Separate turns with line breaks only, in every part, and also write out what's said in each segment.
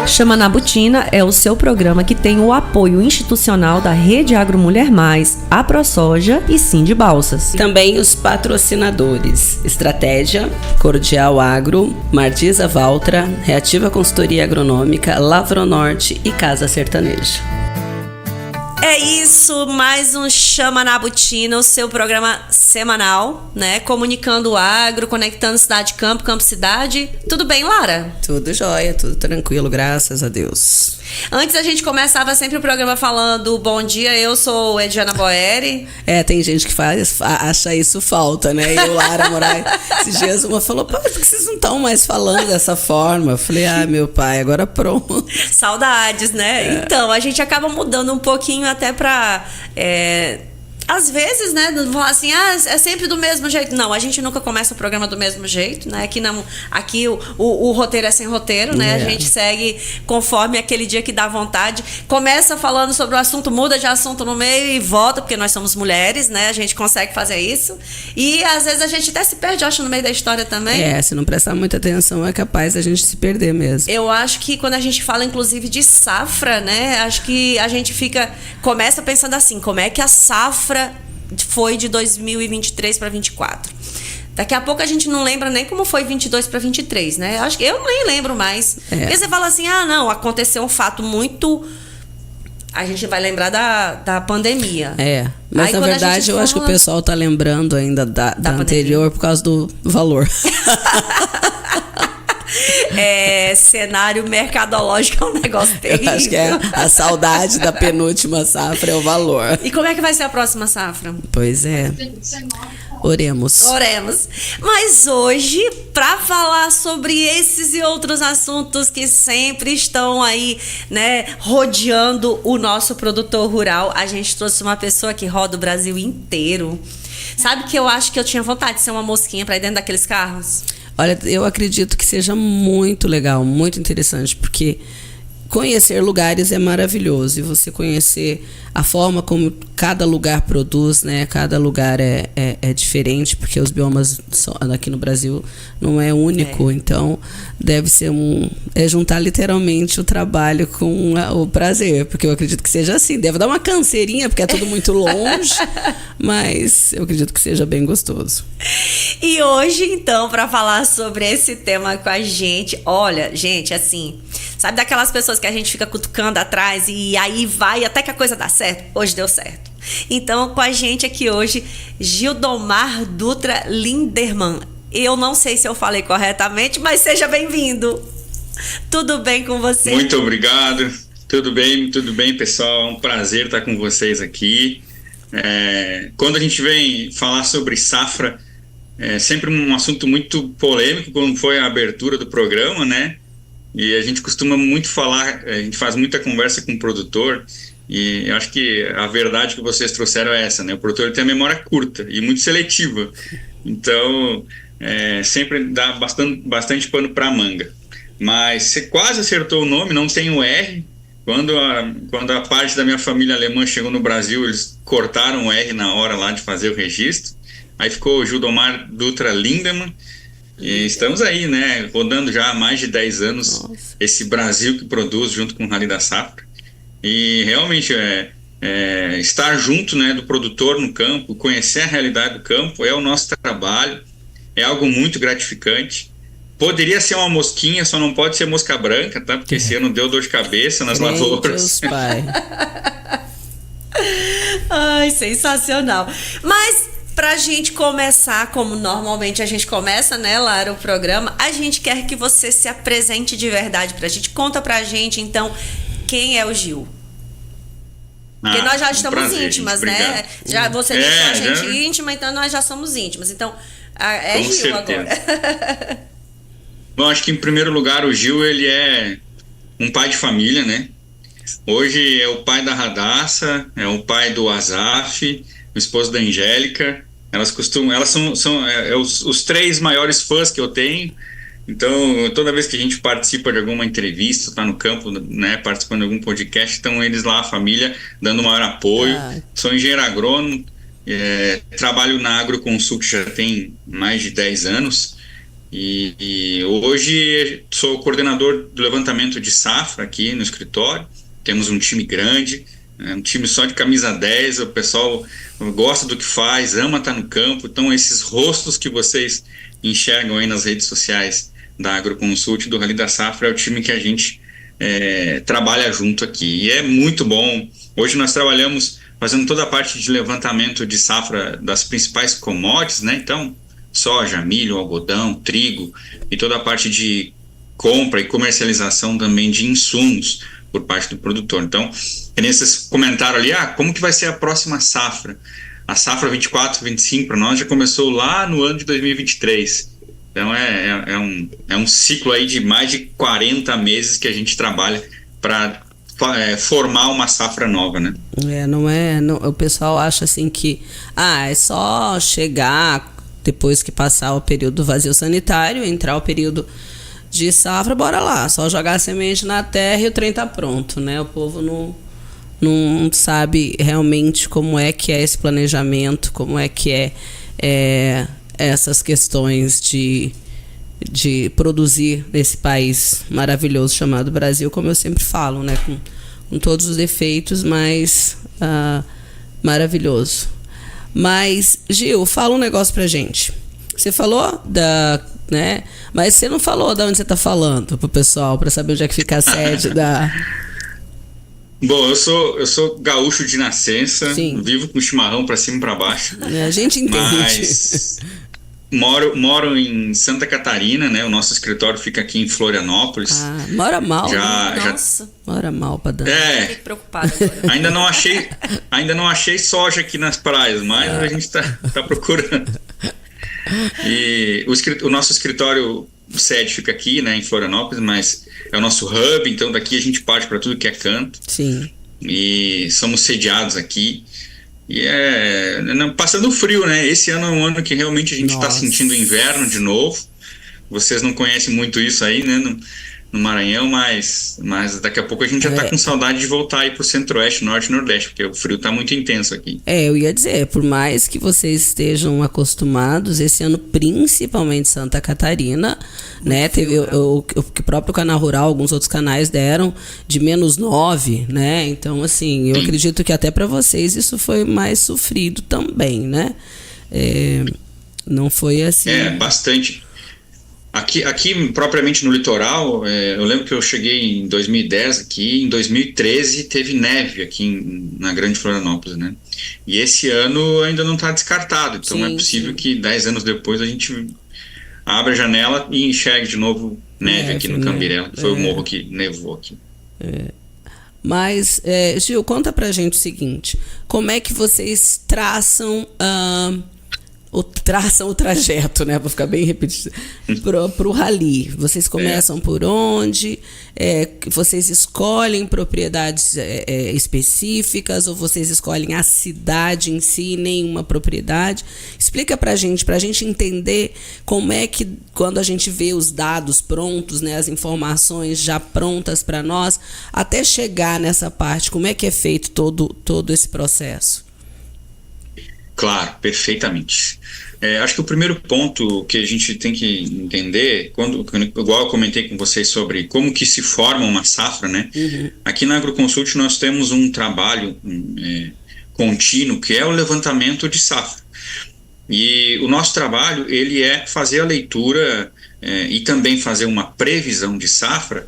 Chama na Botina é o seu programa que tem o apoio institucional da Rede Agro Mulher Mais, a ProSoja e Sind Balsas.
Também os patrocinadores: Estratégia, Cordial Agro, Martisa Valtra, Reativa Consultoria Agronômica, Lavronorte e Casa Sertaneja.
É isso, mais um Chama na Botina, o seu programa semanal, né? Comunicando o agro, conectando cidade-campo, campo-cidade. Tudo bem, Lara?
Tudo jóia, tudo tranquilo, graças a Deus.
Antes a gente começava sempre o programa falando bom dia, eu sou Ediana Boeri.
Tem gente que acha isso falta, né? E o Lara Moraes, esses dias uma falou, por que vocês não estão mais falando dessa forma? Eu falei, meu pai, agora pronto.
Saudades, né? Então, a gente acaba mudando um pouquinho até pra... às vezes, né, falar assim, é sempre do mesmo jeito. Não, a gente nunca começa o programa do mesmo jeito, né? Aqui o roteiro é sem roteiro, né? A gente segue conforme aquele dia que dá vontade. Começa falando sobre o assunto, muda de assunto no meio e volta, porque nós somos mulheres, né? A gente consegue fazer isso. E às vezes a gente até se perde, acho, no meio da história também.
Se não prestar muita atenção, é capaz a gente se perder mesmo.
Eu acho que quando a gente fala, inclusive, de safra, né? Acho que a gente começa pensando assim, como é que a safra foi de 2023 para 2024. Daqui a pouco a gente não lembra nem como foi 22 para 23, né? Acho que eu nem lembro mais. Porque você fala assim, não, aconteceu um fato muito... A gente vai lembrar da pandemia.
Mas
aí,
na verdade eu acho que o pessoal tá lembrando ainda da anterior por causa do valor.
Cenário mercadológico é um negócio terrível.
Eu acho que a saudade da penúltima safra é o valor.
E como é que vai ser a próxima safra?
Pois é. Oremos.
Mas hoje, para falar sobre esses e outros assuntos que sempre estão aí, né, rodeando o nosso produtor rural, a gente trouxe uma pessoa que roda o Brasil inteiro. Sabe que eu acho que eu tinha vontade de ser uma mosquinha para ir dentro daqueles carros?
Olha, eu acredito que seja muito legal, muito interessante, porque conhecer lugares é maravilhoso. E você conhecer a forma como cada lugar produz, né? Cada lugar é diferente, porque os biomas aqui no Brasil não é único. Então, deve ser juntar literalmente o trabalho com o prazer, porque eu acredito que seja assim. Deve dar uma canseirinha, porque é tudo muito longe, mas eu acredito que seja bem gostoso.
E hoje, então, para falar sobre esse tema com a gente, olha, gente, assim, sabe daquelas pessoas que a gente fica cutucando atrás e aí vai até que a coisa dá certo? Hoje deu certo. Então, com a gente aqui hoje, Gildomar Dutra Linderman. Eu não sei se eu falei corretamente, mas seja bem-vindo. Tudo bem com você?
Muito obrigado. Tudo bem, pessoal. É um prazer estar com vocês aqui. Quando a gente vem falar sobre safra, é sempre um assunto muito polêmico, como foi a abertura do programa, né? E a gente costuma muito falar, a gente faz muita conversa com o produtor, e eu acho que a verdade que vocês trouxeram é essa, né? O produtor tem a memória curta e muito seletiva, então sempre dá bastante pano para manga. Mas você quase acertou o nome, não tem o R. Quando a parte da minha família alemã chegou no Brasil, eles cortaram o R na hora lá de fazer o registro. Aí ficou Gildomar Dutra Linderman. E estamos aí, né, rodando já há mais de 10 anos. Nossa. Esse Brasil que produz junto com o Rally da Safra. E realmente estar junto, né, do produtor no campo, conhecer a realidade do campo é o nosso trabalho, é algo muito gratificante. Poderia ser uma mosquinha, só não pode ser mosca branca, tá? Porque esse ano deu dor de cabeça nas lavouras.
Deus, pai.
Ai, sensacional. Mas pra gente começar, como normalmente a gente começa, né, Lara, o programa, a gente quer que você se apresente de verdade pra gente. Conta pra gente, então, quem é o Gil? Porque nós já estamos íntimas, né? Você deixou a gente íntima, então nós já somos íntimas. Então, é
com
Gil
certeza.
Agora.
Bom, acho que em primeiro lugar o Gil, ele é um pai de família, né? Hoje é o pai da Radassa, é o pai do Azaf, o esposo da Angélica. Elas são os três maiores fãs que eu tenho. Então, toda vez que a gente participa de alguma entrevista, tá no campo, né, participando de algum podcast, estão eles lá, a família, dando maior apoio. Sou engenheiro agrônomo, trabalho na Agroconsult já tem mais de 10 anos. E hoje sou coordenador do levantamento de safra aqui no escritório. Temos um time grande, um time só de camisa 10, o pessoal gosta do que faz, ama estar no campo. Então esses rostos que vocês enxergam aí nas redes sociais da Agroconsult, do Rally da Safra, é o time que a gente trabalha junto aqui. E é muito bom. Hoje nós trabalhamos fazendo toda a parte de levantamento de safra das principais commodities, né? Então, soja, milho, algodão, trigo e toda a parte de compra e comercialização também de insumos por parte do produtor. Então, nesses comentários ali, como que vai ser a próxima safra? A safra 24-25 para nós já começou lá no ano de 2023. Então, é um ciclo aí de mais de 40 meses que a gente trabalha para formar uma safra nova, né?
O pessoal acha assim que é só chegar depois que passar o período do vazio sanitário, entrar o período de safra, bora lá, só jogar a semente na terra e o trem tá pronto, né? O povo não sabe realmente como é que é esse planejamento, como é que essas questões de produzir nesse país maravilhoso chamado Brasil, como eu sempre falo, né? Com todos os defeitos, mas maravilhoso. Mas, Gil, fala um negócio pra gente. Você falou né? Mas você não falou de onde você tá falando pro pessoal, pra saber onde é que fica a sede da...
Bom, eu sou gaúcho de nascença.
Sim.
Vivo com chimarrão pra cima e pra baixo.
A gente entende.
Mas moro em Santa Catarina, né? O nosso escritório fica aqui em Florianópolis.
Mora mal.
Nossa.
Mora mal pra dar.
Fiquei preocupada agora.
Ainda não achei soja aqui nas praias, mas a gente tá procurando. E o nosso escritório sede fica aqui, né, em Florianópolis, mas é o nosso hub, então daqui a gente parte para tudo que é canto.
Sim.
E somos sediados aqui. E passando frio, né? Esse ano é um ano que realmente a gente está sentindo inverno de novo. Vocês não conhecem muito isso aí, né? No Maranhão, mas daqui a pouco a gente já está com saudade de voltar aí para o centro-oeste, norte e nordeste, porque o frio está muito intenso aqui.
Eu ia dizer, por mais que vocês estejam acostumados, esse ano, principalmente Santa Catarina, né? Teve o próprio Canal Rural, alguns outros canais deram de -9, né? Então, assim, eu acredito que até para vocês isso foi mais sofrido também, né? Não foi assim...
Bastante. Aqui propriamente no litoral, eu lembro que eu cheguei em 2010 aqui, em 2013 teve neve aqui na Grande Florianópolis, né? E esse ano ainda não está descartado, então é possível que 10 anos depois a gente abra a janela e enxergue de novo neve aqui no Cambirela, que foi o morro que nevou aqui.
Mas, Gil, conta pra gente o seguinte, como é que vocês traçam o trajeto, né? Vou ficar bem repetido. Pro rally. Vocês começam por onde? Vocês escolhem propriedades específicas ou vocês escolhem a cidade em si, nenhuma propriedade? Explica pra gente entender como é que, quando a gente vê os dados prontos, né, as informações já prontas para nós, até chegar nessa parte, como é que é feito todo esse processo?
Claro, perfeitamente. Acho que o primeiro ponto que a gente tem que entender, igual eu comentei com vocês sobre como que se forma uma safra, né? Uhum. Aqui na Agroconsult nós temos um trabalho contínuo, que é o levantamento de safra. E o nosso trabalho, ele é fazer a leitura e também fazer uma previsão de safra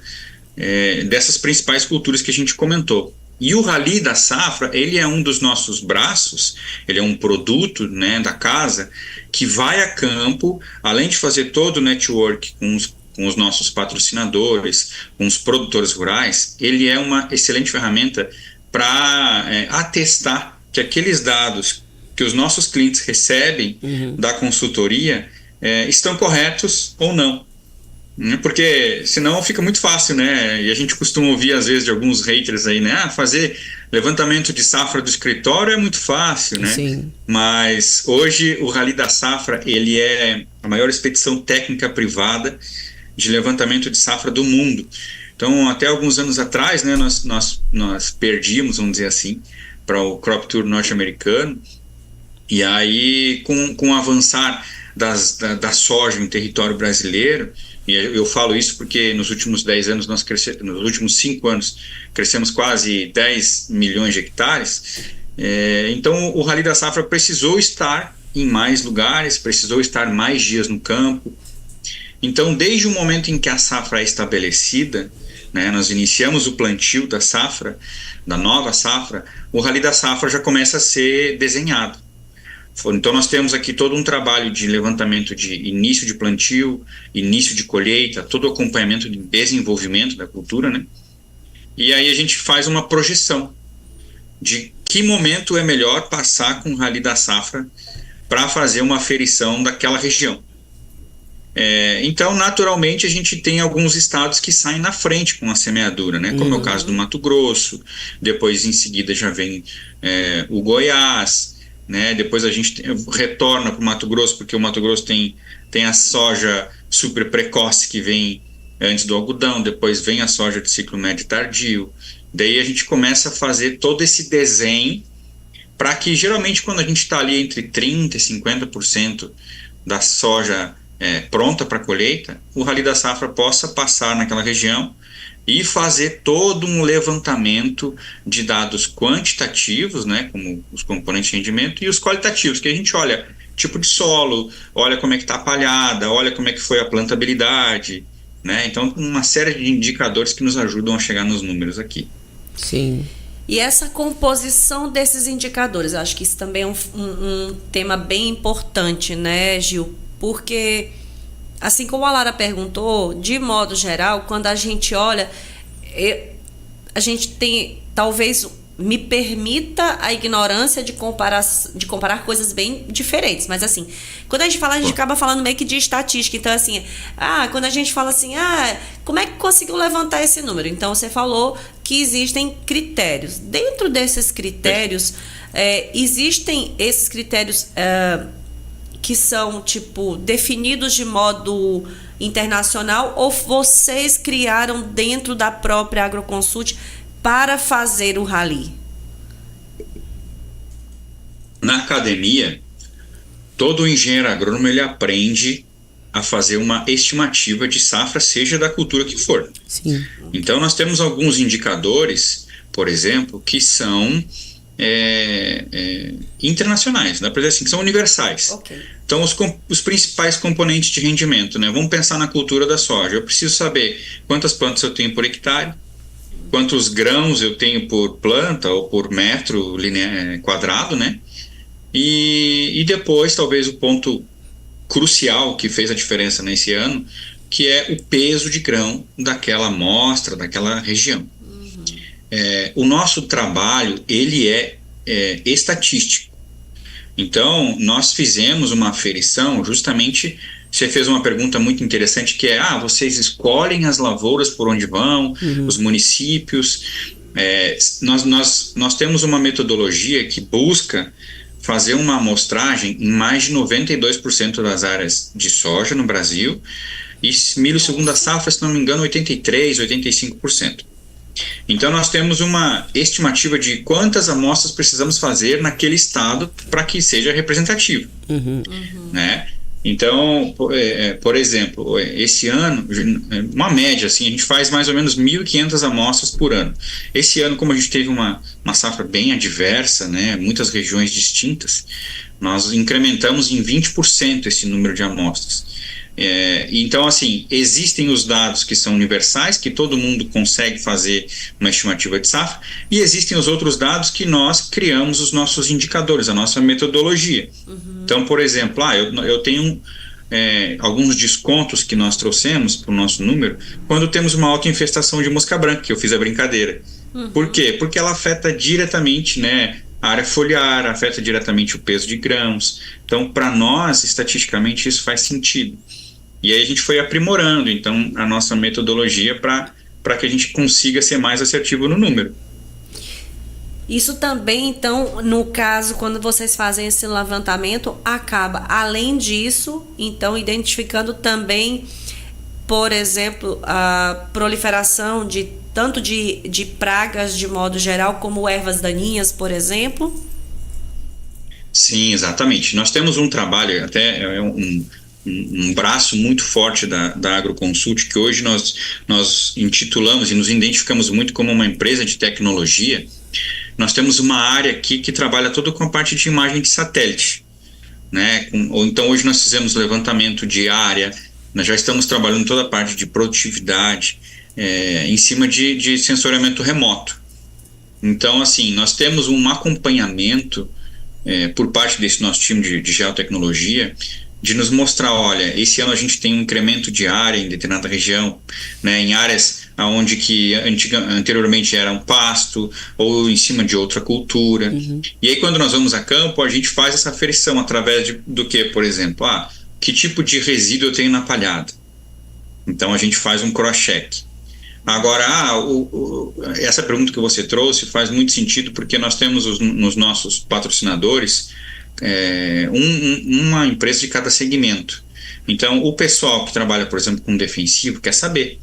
dessas principais culturas que a gente comentou. E o Rally da Safra, ele é um dos nossos braços, ele é um produto, né, da casa, que vai a campo, além de fazer todo o network com os nossos patrocinadores, com os produtores rurais, ele é uma excelente ferramenta para atestar que aqueles dados que os nossos clientes recebem da consultoria estão corretos ou não. Porque senão fica muito fácil, né? E a gente costuma ouvir às vezes de alguns haters aí, né? Fazer levantamento de safra do escritório é muito fácil, né?
Sim.
Mas hoje o Rally da Safra, ele é a maior expedição técnica privada de levantamento de safra do mundo. Então, até alguns anos atrás, né, nós perdíamos, vamos dizer assim, para o Crop Tour norte-americano. E aí, com o avançar da soja em território brasileiro, e eu falo isso porque nos últimos 10 anos, nos últimos 5 anos, crescemos quase 10 milhões de hectares. Então, o Rally da Safra precisou estar em mais lugares, precisou estar mais dias no campo. Então, desde o momento em que a safra é estabelecida, né, nós iniciamos o plantio da safra, da nova safra, o Rally da Safra já começa a ser desenhado. Então, nós temos aqui todo um trabalho de levantamento de início de plantio, início de colheita, todo o acompanhamento de desenvolvimento da cultura, né? E aí a gente faz uma projeção de que momento é melhor passar com o Rally da Safra para fazer uma aferição daquela região. Então, naturalmente, a gente tem alguns estados que saem na frente com a semeadura, né? Como é o caso do Mato Grosso, depois em seguida já vem o Goiás, né? Depois a gente retorna para o Mato Grosso, porque o Mato Grosso tem a soja super precoce que vem antes do algodão, depois vem a soja de ciclo médio tardio. Daí a gente começa a fazer todo esse desenho para que, geralmente, quando a gente está ali entre 30% e 50% da soja pronta para colheita, o Rally da Safra possa passar naquela região e fazer todo um levantamento de dados quantitativos, né, como os componentes de rendimento, e os qualitativos, que a gente olha tipo de solo, olha como é que está a palhada, olha como é que foi a plantabilidade, né? Então, uma série de indicadores que nos ajudam a chegar nos números aqui.
Sim.
E essa composição desses indicadores, acho que isso também é um tema bem importante, né, Gil? Porque, assim como a Lara perguntou, de modo geral, quando a gente olha, a gente tem, talvez me permita a ignorância de comparar coisas bem diferentes, mas assim, quando a gente fala, a gente acaba falando meio que de estatística. Então, assim, quando a gente fala assim, como é que conseguiu levantar esse número? Então, você falou que existem critérios. Dentro desses critérios, existem esses critérios que são, tipo, definidos de modo internacional, ou vocês criaram dentro da própria Agroconsult para fazer o Rally?
Na academia, todo engenheiro agrônomo ele aprende a fazer uma estimativa de safra, seja da cultura que for.
Sim.
Então, nós temos alguns indicadores, por exemplo, que são internacionais, dá para dizer assim, que são universais.
Okay.
Então, os principais componentes de rendimento, né? Vamos pensar na cultura da soja. Eu preciso saber quantas plantas eu tenho por hectare, quantos grãos eu tenho por planta ou por metro quadrado, né? E depois, talvez, o ponto crucial que fez a diferença nesse ano, que é o peso de grão daquela amostra, daquela região. O nosso trabalho, ele é estatístico. Então, nós fizemos uma aferição, justamente, você fez uma pergunta muito interessante, que é, vocês escolhem as lavouras por onde vão, os municípios. Nós temos uma metodologia que busca fazer uma amostragem em mais de 92% das áreas de soja no Brasil, e milho segunda safra, se não me engano, 83%, 85%. Então, nós temos uma estimativa de quantas amostras precisamos fazer naquele estado para que seja representativo. Né? Então, por exemplo, esse ano, uma média, assim, a gente faz mais ou menos 1.500 amostras por ano. Esse ano, como a gente teve uma safra bem adversa, né, muitas regiões distintas, nós incrementamos em 20% esse número de amostras. Então, assim, existem os dados que são universais, que todo mundo consegue fazer uma estimativa de safra, e existem os outros dados que nós criamos os nossos indicadores, a nossa metodologia. Então, por exemplo, eu tenho alguns descontos que nós trouxemos para o nosso número quando temos uma alta infestação de mosca branca, que eu fiz a brincadeira. Por quê? Porque ela afeta diretamente, né, a área foliar, afeta diretamente o peso de grãos. Então, para nós, estatisticamente, isso faz sentido. E aí a gente foi aprimorando, então, a nossa metodologia para que a gente consiga ser mais assertivo no número.
Isso também, então, no caso, quando vocês fazem esse levantamento, acaba, além disso, então, identificando também, por exemplo, a proliferação tanto de pragas de modo geral, como ervas daninhas, por exemplo?
Sim, exatamente. Nós temos um trabalho, até um braço muito forte da AgroConsult, que hoje nós intitulamos e nos identificamos muito como uma empresa de tecnologia. Nós temos uma área aqui que trabalha toda com a parte de imagem de satélite, né? Ou então hoje nós fizemos levantamento de área, nós já estamos trabalhando toda a parte de produtividade em cima de sensoriamento remoto. Então, assim, nós temos um acompanhamento por parte desse nosso time de geotecnologia, de nos mostrar, olha, esse ano a gente tem um incremento de área em determinada região, né, em áreas onde que anteriormente era um pasto ou em cima de outra cultura. E aí quando nós vamos a campo, a gente faz essa aferição através do que, por exemplo, que tipo de resíduo eu tenho na palhada? Então a gente faz um cross-check. Agora, essa pergunta que você trouxe faz muito sentido, porque nós temos nos nossos patrocinadores uma empresa de cada segmento. Então, o pessoal que trabalha, por exemplo, com defensivo quer saber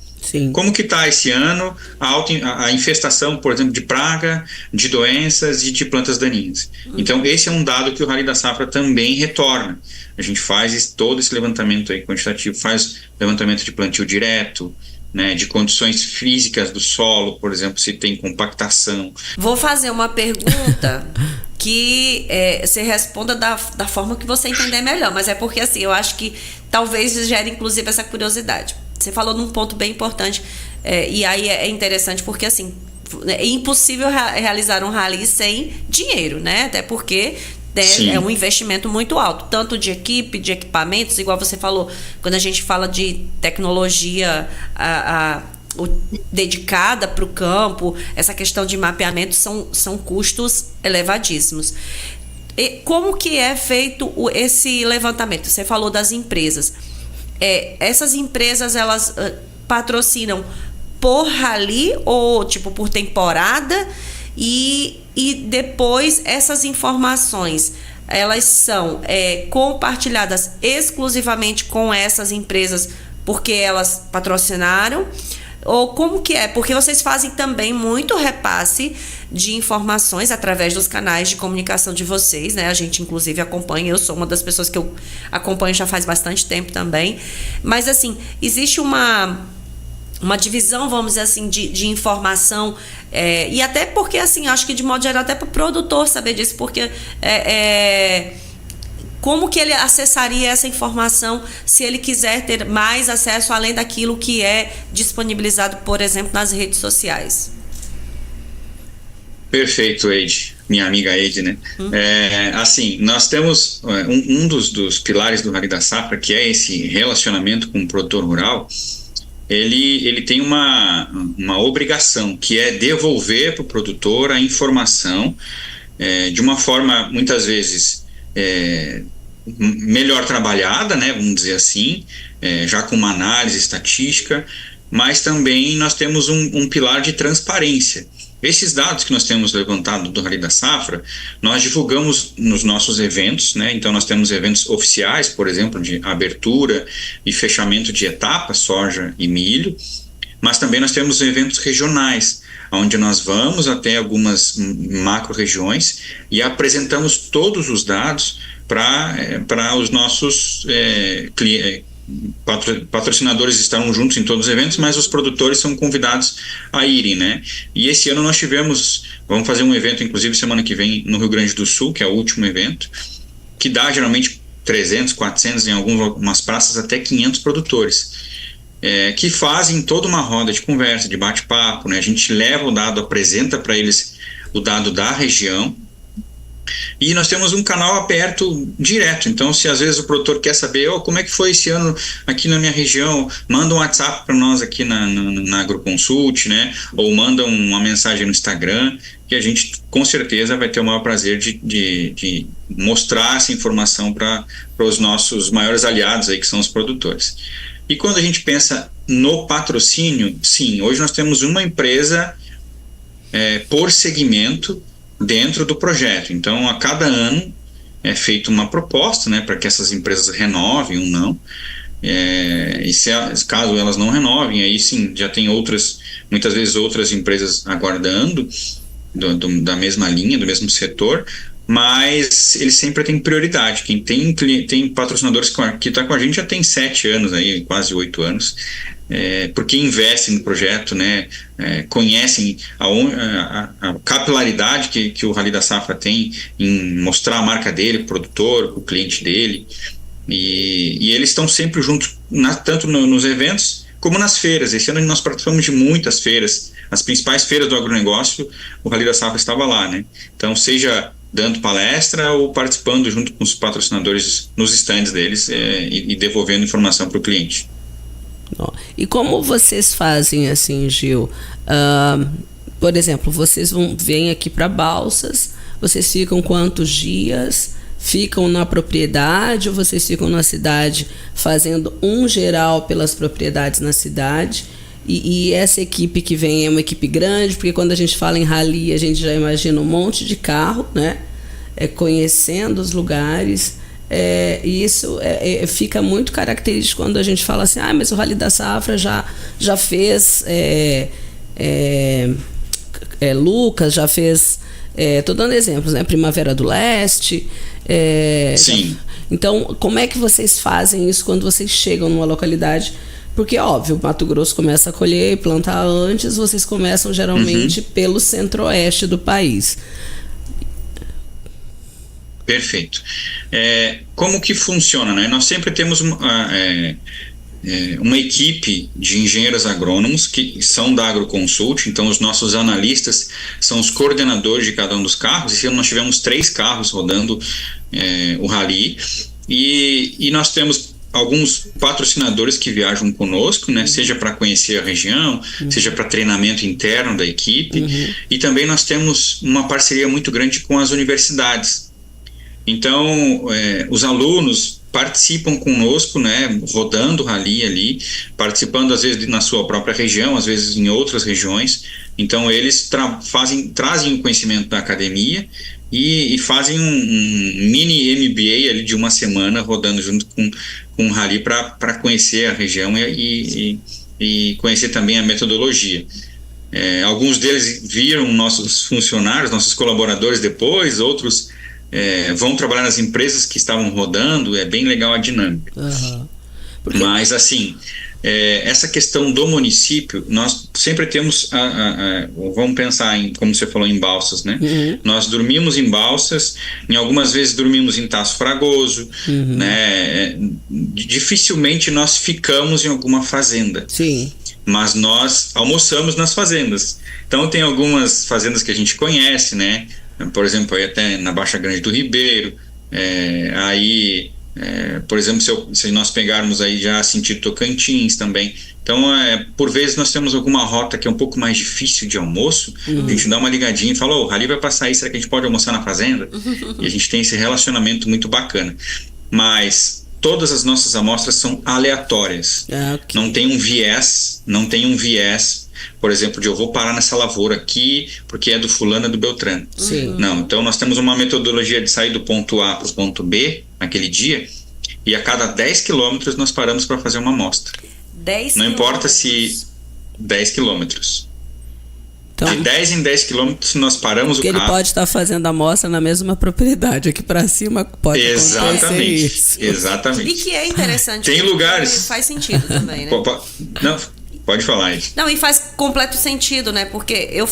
como que está esse ano a infestação, por exemplo, de praga, de doenças e de plantas daninhas. Então, esse é um dado que o Rally da Safra também retorna. A gente faz todo esse levantamento aí quantitativo, faz levantamento de plantio direto, né, de condições físicas do solo, por exemplo, se tem compactação.
Vou fazer uma pergunta que você responda da forma que você entender melhor, mas é porque assim, eu acho que talvez gere inclusive essa curiosidade. Você falou num ponto bem importante, e aí é interessante porque assim, é impossível realizar um rally sem dinheiro, né? Até porque é um investimento muito alto, tanto de equipe, de equipamentos, igual você falou, quando a gente fala de tecnologia dedicada para o campo, essa questão de mapeamento são custos elevadíssimos. E como que é feito esse levantamento? Você falou das empresas. Essas empresas, elas patrocinam por rally ou tipo por temporada? E depois essas informações, elas são compartilhadas exclusivamente com essas empresas porque elas patrocinaram? Ou como que é? Porque vocês fazem também muito repasse de informações através dos canais de comunicação de vocês, né? A gente inclusive acompanha, eu sou uma das pessoas que eu acompanho já faz bastante tempo também. Mas assim, existe uma divisão, vamos dizer assim, de informação, e até porque, assim, acho que de modo geral, até para o produtor saber disso, porque como que ele acessaria essa informação se ele quiser ter mais acesso além daquilo que é disponibilizado, por exemplo, nas redes sociais?
Perfeito, Eide, minha amiga Eide, né? Assim, nós temos um dos pilares do Rally da Safra, que é esse relacionamento com o produtor rural. Ele tem uma obrigação, que é devolver para o produtor a informação de uma forma, muitas vezes, melhor trabalhada, né, vamos dizer assim, já com uma análise estatística, mas também nós temos um pilar de transparência. Esses dados que nós temos levantado do Rally da Safra, nós divulgamos nos nossos eventos, né? Então nós temos eventos oficiais, por exemplo, de abertura e fechamento de etapa, soja e milho, mas também nós temos eventos regionais, onde nós vamos até algumas macro-regiões e apresentamos todos os dados para os nossos patrocinadores estarão juntos em todos os eventos, mas os produtores são convidados a irem, né? E esse ano nós vamos fazer um evento, inclusive semana que vem, no Rio Grande do Sul, que é o último evento, que dá geralmente 300, 400, em algumas praças até 500 produtores, que fazem toda uma roda de conversa, de bate-papo, né? A gente leva o dado, apresenta para eles o dado da região, e nós temos um canal aberto direto. Então, se às vezes o produtor quer saber como é que foi esse ano aqui na minha região, manda um WhatsApp para nós aqui na AgroConsult, né? Ou manda uma mensagem no Instagram, que a gente com certeza vai ter o maior prazer de mostrar essa informação para os nossos maiores aliados aí, que são os produtores. E quando a gente pensa no patrocínio, sim, hoje nós temos uma empresa por segmento dentro do projeto. Então, a cada ano é feita uma proposta, né, para que essas empresas renovem ou não. E caso elas não renovem, aí sim, já tem muitas vezes outras empresas aguardando da mesma linha, do mesmo setor, mas ele sempre tem prioridade. Quem tem patrocinadores que está com a gente já tem 7 anos, aí, quase 8 anos, porque investem no projeto, né, conhecem a capilaridade que o Rally da Safra tem em mostrar a marca dele, o produtor, o cliente dele, e eles estão sempre juntos, tanto nos eventos como nas feiras. Esse ano nós participamos de muitas feiras, as principais feiras do agronegócio, o Rally da Safra estava lá, né? Então, seja dando palestra ou participando junto com os patrocinadores nos stands deles e devolvendo informação para o cliente.
E como vocês fazem assim, Gil? Por exemplo, vocês vêm aqui para Balsas, vocês ficam quantos dias? Ficam na propriedade ou vocês ficam na cidade fazendo geral pelas propriedades na cidade? E essa equipe que vem é uma equipe grande, porque quando a gente fala em rally, a gente já imagina um monte de carro, né? Conhecendo os lugares. E isso fica muito característico quando a gente fala assim, mas o Rally da Safra já fez Lucas, já fez, estou dando exemplos, né? Primavera do Leste.
Sim.
Então, como é que vocês fazem isso quando vocês chegam numa localidade? Porque, óbvio, Mato Grosso começa a colher e plantar antes, vocês começam geralmente pelo centro-oeste do país.
Perfeito. Como que funciona, né? Nós sempre temos uma equipe de engenheiros agrônomos que são da AgroConsult, então os nossos analistas são os coordenadores de cada um dos carros. Esse ano nós tivemos 3 carros rodando o Rally, e nós temos alguns patrocinadores que viajam conosco, né? Seja para conhecer a região, seja para treinamento interno da equipe, e também nós temos uma parceria muito grande com as universidades. Então, os alunos participam conosco, né, rodando o Rally ali, participando às vezes na sua própria região, às vezes em outras regiões. Então, eles trazem o conhecimento da academia e fazem um mini MBA ali de uma semana, rodando junto com o Rally para conhecer a região e conhecer também a metodologia. Alguns deles viram nossos funcionários, nossos colaboradores depois, outros vão trabalhar nas empresas que estavam rodando. É bem legal a dinâmica. Mas assim, essa questão do município, nós sempre temos vamos pensar em, como você falou, em Balsas, né? Nós dormimos em Balsas, algumas vezes dormimos em Tasso Fragoso, né? Dificilmente nós ficamos em alguma fazenda.
Sim.
Mas nós almoçamos nas fazendas. Então tem algumas fazendas que a gente conhece, né? Por exemplo, aí até na Baixa Grande do Ribeiro, por exemplo, se nós pegarmos aí já sentido Tocantins também. Então, por vezes nós temos alguma rota que é um pouco mais difícil de almoço, a gente dá uma ligadinha e fala, o Rally vai passar aí, será que a gente pode almoçar na fazenda? E a gente tem esse relacionamento muito bacana. Mas todas as nossas amostras são aleatórias.
Okay.
Não tem um viés, por exemplo, de eu vou parar nessa lavoura aqui porque é do fulano, é do Beltrano.
Sim.
Não, então nós temos uma metodologia de sair do ponto A para o ponto B naquele dia, e a cada 10 quilômetros nós paramos para fazer uma amostra.
10
Não importa se 10 quilômetros.
Então,
de 10 em 10 quilômetros nós paramos o carro.
Ele pode estar fazendo a amostra na mesma propriedade, aqui para cima pode acontecer isso.
Exatamente.
E que é interessante.
Tem lugares.
Faz sentido também, né?
Não, pode falar aí.
Não, e faz completo sentido, né? Porque eu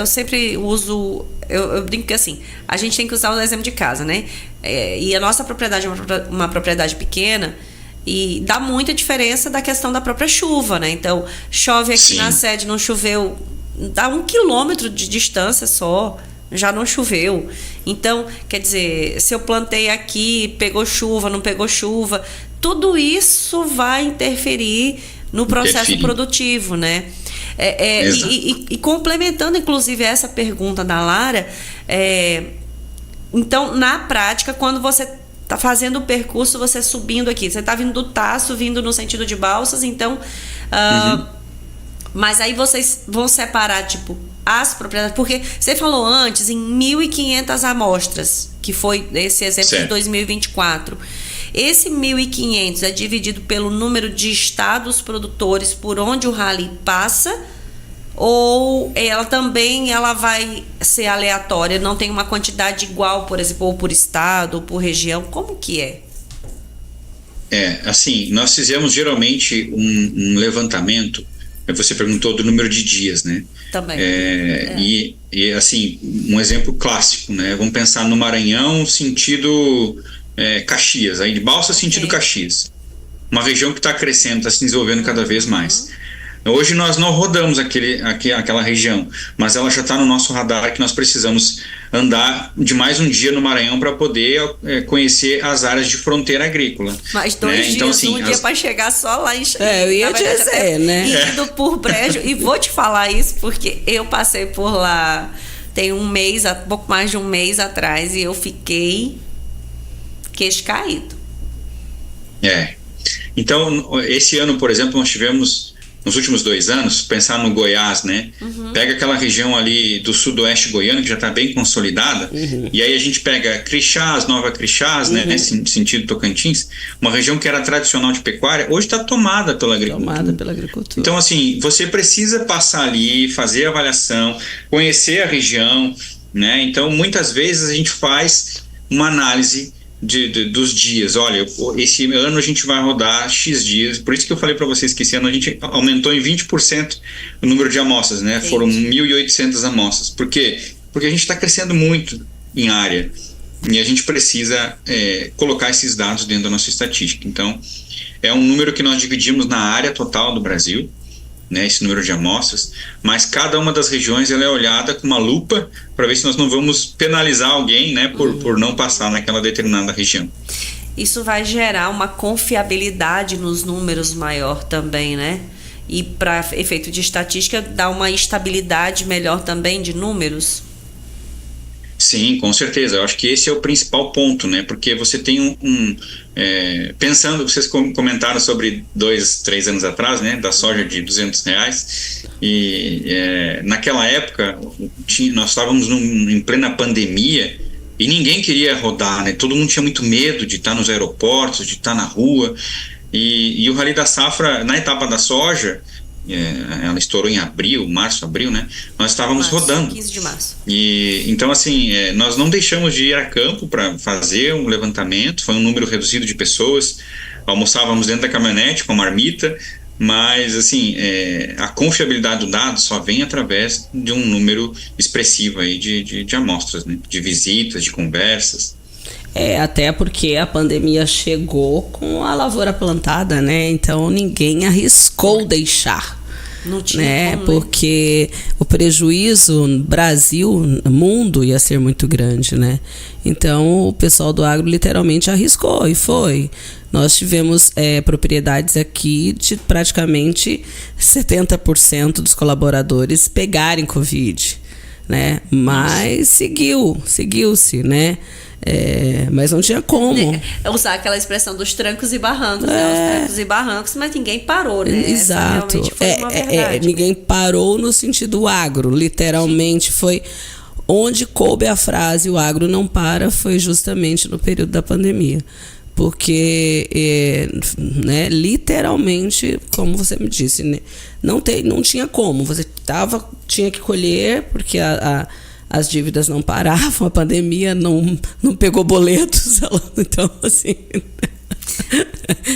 sempre uso, eu brinco que assim, a gente tem que usar o exemplo de casa, né? E a nossa propriedade é uma propriedade pequena, e dá muita diferença da questão da própria chuva, né? Então, chove aqui na sede, não choveu, dá 1 quilômetro de distância só, já não choveu. Então, quer dizer, se eu plantei aqui, pegou chuva, não pegou chuva, tudo isso vai interferir no processo produtivo, né? E complementando, inclusive, essa pergunta da Lara, então, na prática, quando você está fazendo o percurso, você subindo aqui, você está vindo do Tasso, vindo no sentido de Balsas, então... Mas aí vocês vão separar, tipo, as propriedades... Porque você falou antes em 1.500 amostras, que foi esse exemplo de 2024. Esse 1.500 é dividido pelo número de estados produtores por onde o Rally passa, ou ela vai ser aleatória, não tem uma quantidade igual, por exemplo, ou por estado, ou por região? Como que é?
Assim, nós fizemos geralmente um levantamento. Você perguntou do número de dias, né?
Também.
E assim, um exemplo clássico, né? Vamos pensar no Maranhão, sentido Caxias, aí de Balsa, sentido Caxias. Uma região que está crescendo, está se desenvolvendo cada vez mais. Hoje nós não rodamos aquela região, mas ela já está no nosso radar, que nós precisamos andar de mais um dia no Maranhão para poder conhecer as áreas de fronteira agrícola.
Mais 2 dias,
então, assim,
dia para chegar só lá em
eu ia dizer, né?
Indo por Brejo. E vou te falar isso porque eu passei por lá tem pouco mais de um mês atrás, e eu fiquei queixo caído.
Então, esse ano, por exemplo, nós tivemos, nos últimos 2 anos, pensar no Goiás, né? Pega aquela região ali do sudoeste goiano, que já está bem consolidada, e aí a gente pega Crixás, Nova Crixás, né? Nesse sentido Tocantins, uma região que era tradicional de pecuária, hoje está tomada pela agricultura. Então, assim, você precisa passar ali, fazer a avaliação, conhecer a região, né? Então, muitas vezes a gente faz uma análise dos dias. Olha, esse ano a gente vai rodar X dias, por isso que eu falei para vocês que esse ano a gente aumentou em 20% o número de amostras, né? Foram 1.800 amostras. Por quê? Porque a gente está crescendo muito em área e a gente precisa colocar esses dados dentro da nossa estatística. Então, é um número que nós dividimos na área total do Brasil, né, esse número de amostras, mas cada uma das regiões ela é olhada com uma lupa para ver se nós não vamos penalizar alguém, né, por não passar naquela determinada região.
Isso vai gerar uma confiabilidade nos números maior também, né? E para efeito de estatística, dá uma estabilidade melhor também de números?
Sim, com certeza. Eu acho que esse é o principal ponto, né? Porque você tem pensando, vocês comentaram sobre 2-3 anos atrás, né? Da soja de R$200. E naquela época, nós estávamos em plena pandemia e ninguém queria rodar, né? Todo mundo tinha muito medo de estar nos aeroportos, de estar na rua. E o Rally da Safra, na etapa da soja, ela estourou em março, abril, né? Nós estávamos rodando.
15 de março.
E então, assim, nós não deixamos de ir a campo para fazer um levantamento. Foi um número reduzido de pessoas. Almoçávamos dentro da caminhonete com a marmita, mas, assim, a confiabilidade do dado só vem através de um número expressivo aí de amostras, né? De visitas, de conversas.
Até porque a pandemia chegou com a lavoura plantada, né? Então ninguém arriscou deixar.
Não tinha
né?
Como,
porque o prejuízo no Brasil, no mundo, ia ser muito grande, né? Então o pessoal do agro literalmente arriscou e foi. Nós tivemos propriedades aqui de praticamente 70% dos colaboradores pegarem Covid, né? Mas seguiu-se, né? Mas não tinha como.
Usar aquela expressão dos trancos e barrancos, né? Os trancos e barrancos, mas ninguém parou, né?
Exato.
Essa realmente foi uma verdade.
Ninguém parou no sentido agro, literalmente. Foi onde coube a frase "o agro não para", foi justamente no período da pandemia. Porque, né, literalmente, como você me disse, né, não tinha como. Você tinha que colher, porque as dívidas não paravam, a pandemia não pegou boletos. Então, assim...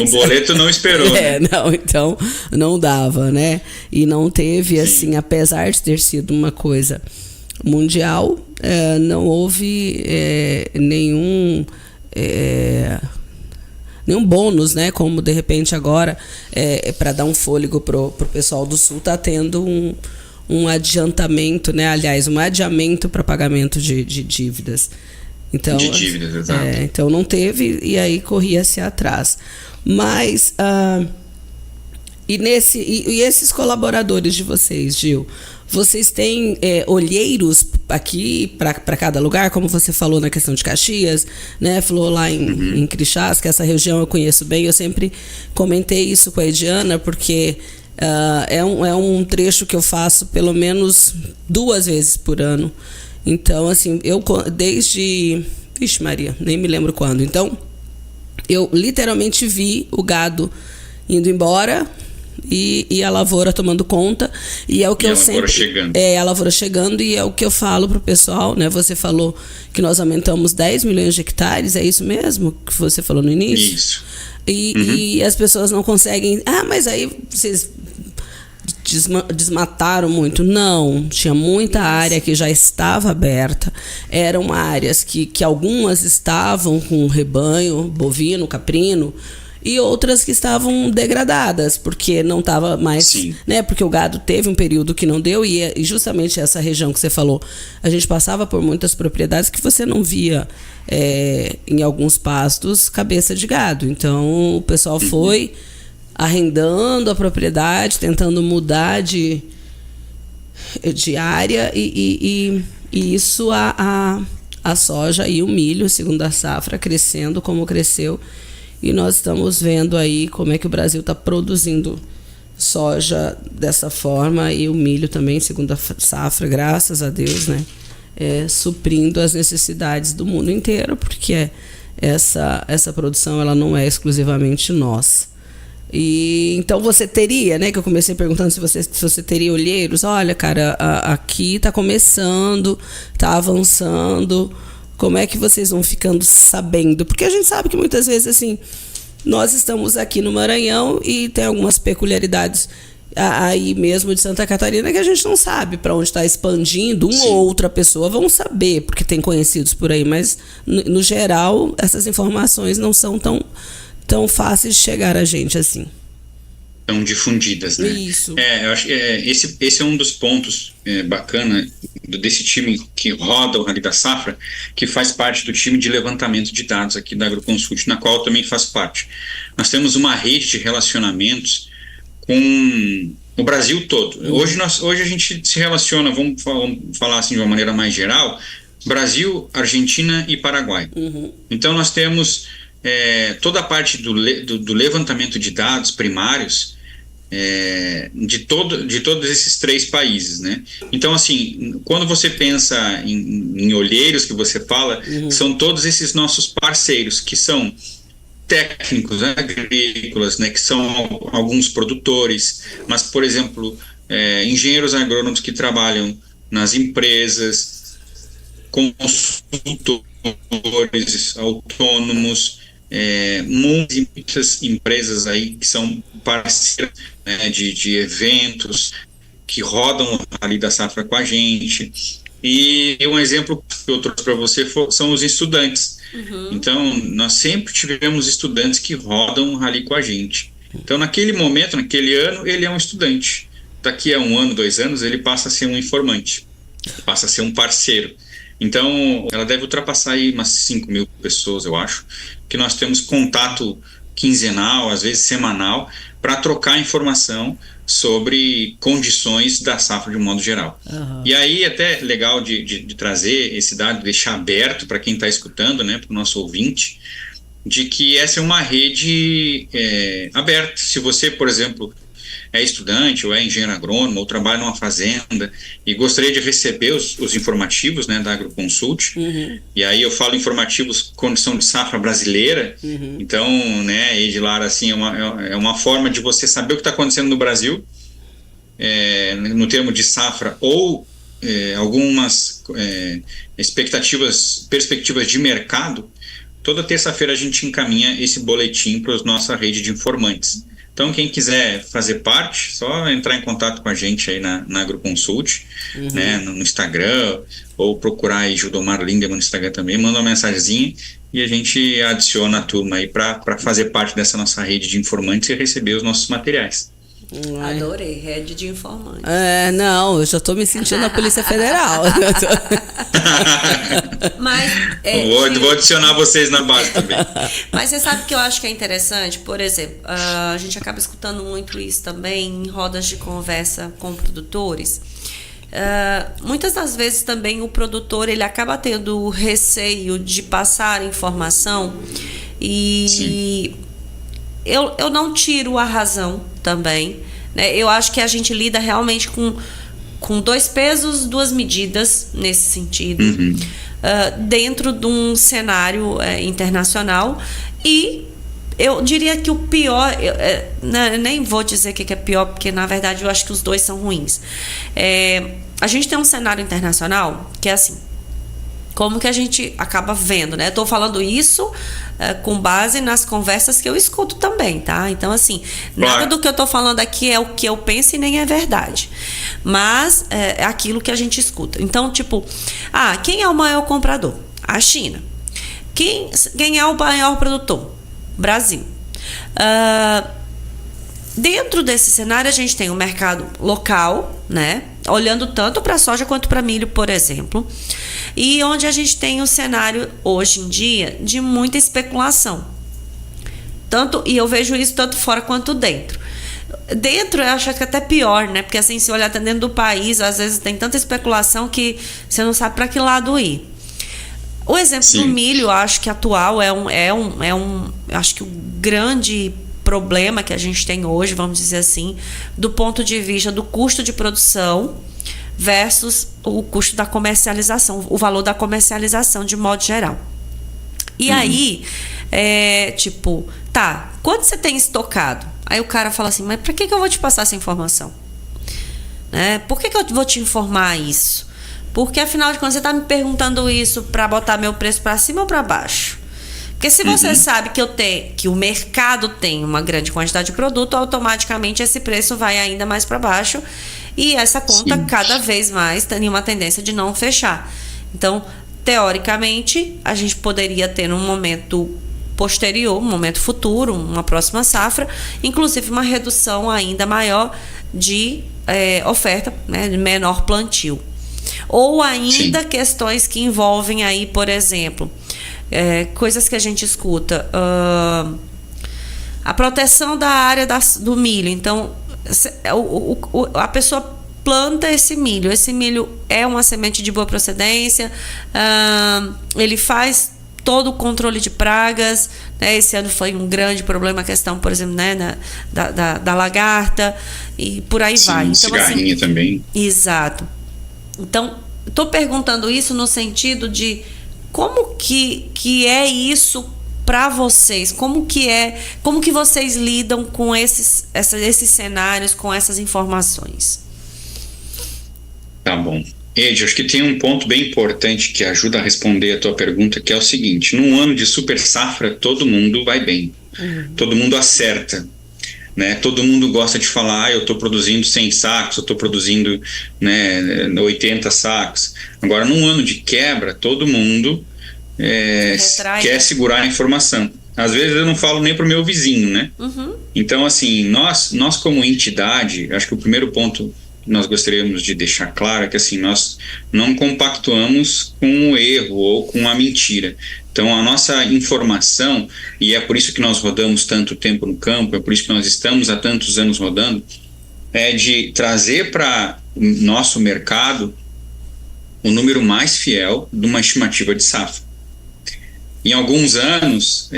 O boleto não esperou.
Então não dava, né? E não teve, assim, apesar de ter sido uma coisa mundial, não houve nenhum bônus, né? Como de repente agora, para dar um fôlego pro pessoal do Sul, tá tendo um adiantamento, né? Aliás, um adiamento para pagamento de dívidas. Então,
de dívidas, exato.
Então não teve, e aí corria-se atrás. Mas e esses colaboradores de vocês, Gil, vocês têm olheiros aqui para cada lugar, como você falou na questão de Caxias, né? Falou lá em Crixás, que essa região eu conheço bem. Eu sempre comentei isso com a Ediana, porque é um trecho que eu faço pelo menos 2 vezes por ano. Então, assim, eu desde... Vixe Maria, nem me lembro quando. Então, eu literalmente vi o gado indo embora, e a lavoura tomando conta. E é o que eu sempre...
chegando.
A lavoura chegando, e é o que eu falo pro pessoal, né? Você falou que nós aumentamos 10 milhões de hectares, é isso mesmo que você falou no início?
Isso.
E as pessoas não conseguem... mas aí vocês desmataram muito. Não, tinha muita área que já estava aberta. Eram áreas que algumas estavam com rebanho bovino, caprino, e outras que estavam degradadas, porque não estava mais...
Sim.
Né, porque o gado teve um período que não deu, e justamente essa região que você falou, a gente passava por muitas propriedades que você não via, em alguns pastos, cabeça de gado. Então, o pessoal foi arrendando a propriedade, tentando mudar de área, e isso a soja e o milho, segundo a safra, crescendo como cresceu. E nós estamos vendo aí como é que o Brasil está produzindo soja dessa forma, e o milho também, segundo a safra, graças a Deus, né? Suprindo as necessidades do mundo inteiro, porque essa produção ela não é exclusivamente nossa. E então você teria, né, que eu comecei perguntando se você teria olheiros. Olha, cara, aqui está começando, está avançando. Como é que vocês vão ficando sabendo? Porque a gente sabe que muitas vezes, assim, nós estamos aqui no Maranhão e tem algumas peculiaridades aí mesmo de Santa Catarina que a gente não sabe para onde está expandindo. Uma ou outra pessoa vão saber, porque tem conhecidos por aí, mas no geral essas informações não são tão fáceis de chegar a gente assim.
Tão difundidas, né?
Isso.
Eu acho que esse é um dos pontos bacana desse time que roda o Rally da Safra, que faz parte do time de levantamento de dados aqui da Agroconsult, na qual eu também faço parte. Nós temos uma rede de relacionamentos com o Brasil todo. Hoje a gente se relaciona, vamos falar assim de uma maneira mais geral, Brasil, Argentina e Paraguai. Então nós temos toda a parte do levantamento de dados primários de todos esses 3 países, né? Então, assim, quando você pensa em olheiros que você fala, são todos esses nossos parceiros, que são técnicos, né, agrícolas, né, que são alguns produtores, mas, por exemplo, engenheiros agrônomos que trabalham nas empresas, consultores autônomos, muitas empresas aí que são parceiras, né, de eventos que rodam ali da safra com a gente. E um exemplo que eu trouxe para você são os estudantes. Então, nós sempre tivemos estudantes que rodam ali com a gente. Então, naquele momento, naquele ano, ele é um estudante. Daqui a 1 ano, 2 anos, ele passa a ser um informante, passa a ser um parceiro. Então, ela deve ultrapassar aí umas 5 mil pessoas, eu acho, que nós temos contato quinzenal, às vezes semanal, para trocar informação sobre condições da safra de um modo geral. E aí, até legal de trazer esse dado, deixar aberto para quem está escutando, né, para o nosso ouvinte, de que essa é uma rede aberta. Se você, por exemplo, é estudante ou é engenheiro agrônomo ou trabalha numa fazenda e gostaria de receber os informativos, né, da Agroconsult, e aí eu falo informativos condição de safra brasileira, então, né, Edilar, assim, é uma forma de você saber o que está acontecendo no Brasil, no termo de safra, ou algumas perspectivas de mercado. Toda terça-feira a gente encaminha esse boletim para a nossa rede de informantes. Então, quem quiser fazer parte, só entrar em contato com a gente aí na Agroconsult, né, no Instagram, ou procurar aí Gildomar Lindemann no Instagram também, manda uma mensagenzinha e a gente adiciona a turma aí para fazer parte dessa nossa rede de informantes e receber os nossos materiais.
Adorei, rede de informantes.
Não, eu já estou me sentindo na Polícia Federal.
Mas,
vou adicionar vocês na base também.
Mas você sabe que eu acho que é interessante, por exemplo, a gente acaba escutando muito isso também em rodas de conversa com produtores. Muitas das vezes também o produtor ele acaba tendo receio de passar informação e eu não tiro a razão também, né? Eu acho que a gente lida realmente com 2 pesos, 2 medidas nesse sentido, dentro de um cenário internacional, e eu diria que o pior, nem vou dizer o que é pior, porque na verdade eu acho que os dois são ruins. A gente tem um cenário internacional que é assim, como que a gente acaba vendo, né? Eu tô falando isso com base nas conversas que eu escuto também, tá? Então, assim, nada do que eu tô falando aqui é o que eu penso e nem é verdade. Mas é aquilo que a gente escuta. Então, tipo, quem é o maior comprador? A China. Quem é o maior produtor? Brasil. Dentro desse cenário, a gente tem o mercado local, né? Olhando tanto para a soja quanto para milho, por exemplo. E onde a gente tem um cenário, hoje em dia, de muita especulação. E eu vejo isso tanto fora quanto dentro. Dentro, eu acho que até pior, né? Porque assim, se olhar até dentro do país, às vezes tem tanta especulação que você não sabe para que lado ir. O exemplo do milho, acho que atual acho que o grande problema que a gente tem hoje, vamos dizer assim, do ponto de vista do custo de produção versus o custo da comercialização, o valor da comercialização de modo geral. E aí, quanto você tem estocado? Aí o cara fala assim, mas para que eu vou te passar essa informação? Por que eu vou te informar isso? Porque afinal de contas você está me perguntando isso para botar meu preço para cima ou para baixo? Porque se você sabe que o mercado tem uma grande quantidade de produto, automaticamente esse preço vai ainda mais para baixo e essa conta cada vez mais tem uma tendência de não fechar. Então, teoricamente, a gente poderia ter num momento posterior, um momento futuro, uma próxima safra, inclusive uma redução ainda maior de oferta, né, de menor plantio. Ou ainda questões que envolvem aí, por exemplo, coisas que a gente escuta, a proteção da área do milho. Então, a pessoa planta esse milho é uma semente de boa procedência, ele faz todo o controle de pragas, né? Esse ano foi um grande problema a questão, por exemplo, né, da lagarta e por aí vai. Então,
cigarrinha também.
Exato. Então, estou perguntando isso no sentido de como que é isso para vocês? Como que vocês lidam com esses cenários, com essas informações?
Tá bom. Ed, acho que tem um ponto bem importante que ajuda a responder a tua pergunta, que é o seguinte: num ano de super safra, todo mundo vai bem. Todo mundo acerta. Né? Todo mundo gosta de falar, eu estou produzindo 100 sacos, eu estou produzindo, né, 80 sacos. Agora, num ano de quebra, todo mundo quer segurar a informação. Às vezes eu não falo nem para o meu vizinho, né? Então, assim, nós como entidade, acho que o primeiro ponto que nós gostaríamos de deixar claro é que, assim, nós não compactuamos com o erro ou com a mentira. Então, a nossa informação, e é por isso que nós rodamos tanto tempo no campo, é por isso que nós estamos há tantos anos rodando, é de trazer para o nosso mercado o número mais fiel de uma estimativa de safra. Em alguns anos,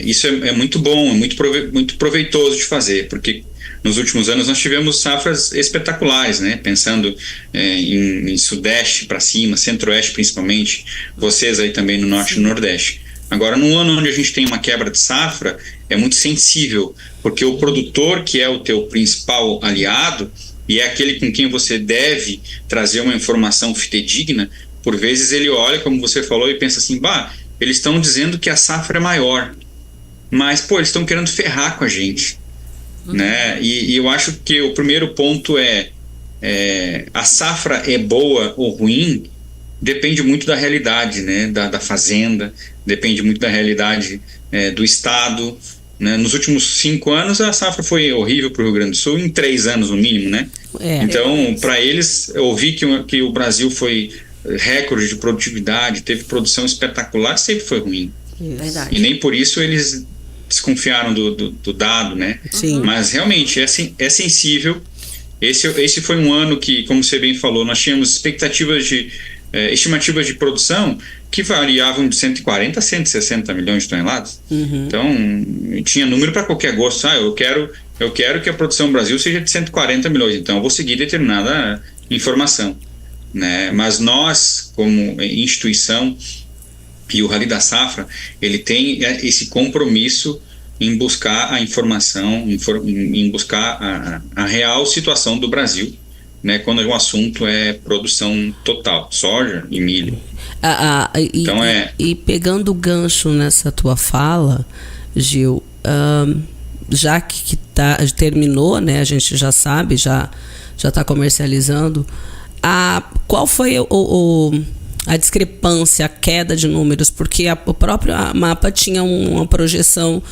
isso é muito bom, é muito proveitoso de fazer, porque nos últimos anos nós tivemos safras espetaculares, né? Pensando em Sudeste para cima, Centro-Oeste principalmente, vocês aí também no Norte e no Nordeste. Agora, num ano onde a gente tem uma quebra de safra, é muito sensível, porque o produtor, que é o teu principal aliado, e é aquele com quem você deve trazer uma informação fidedigna, por vezes ele olha, como você falou, e pensa assim, eles estão dizendo que a safra é maior, mas, eles estão querendo ferrar com a gente. Né? E eu acho que o primeiro ponto a safra é boa ou ruim, depende muito da realidade, né? da fazenda, depende muito da realidade do estado, né? Nos últimos 5 anos a safra foi horrível para o Rio Grande do Sul, em 3 anos no mínimo, né? Então, para eles, eu ouvi que o Brasil foi recorde de produtividade, teve produção espetacular, sempre foi ruim.
Verdade.
E nem por isso eles desconfiaram do dado, né?
Sim.
Mas realmente é sensível. Esse foi um ano que, como você bem falou, nós tínhamos estimativas de produção que variavam de 140 a 160 milhões de toneladas. Então, tinha número para qualquer gosto. Eu quero que a produção no Brasil seja de 140 milhões, então eu vou seguir determinada informação, né? Mas nós, como instituição, e o Rally da Safra, ele tem esse compromisso em buscar a informação, em buscar a real situação do Brasil, né, quando o assunto é produção total, soja e milho.
Então e pegando o gancho nessa tua fala, Gil, já que terminou, né, a gente já sabe, já está comercializando, qual foi a discrepância, a queda de números? Porque o próprio mapa tinha uma projeção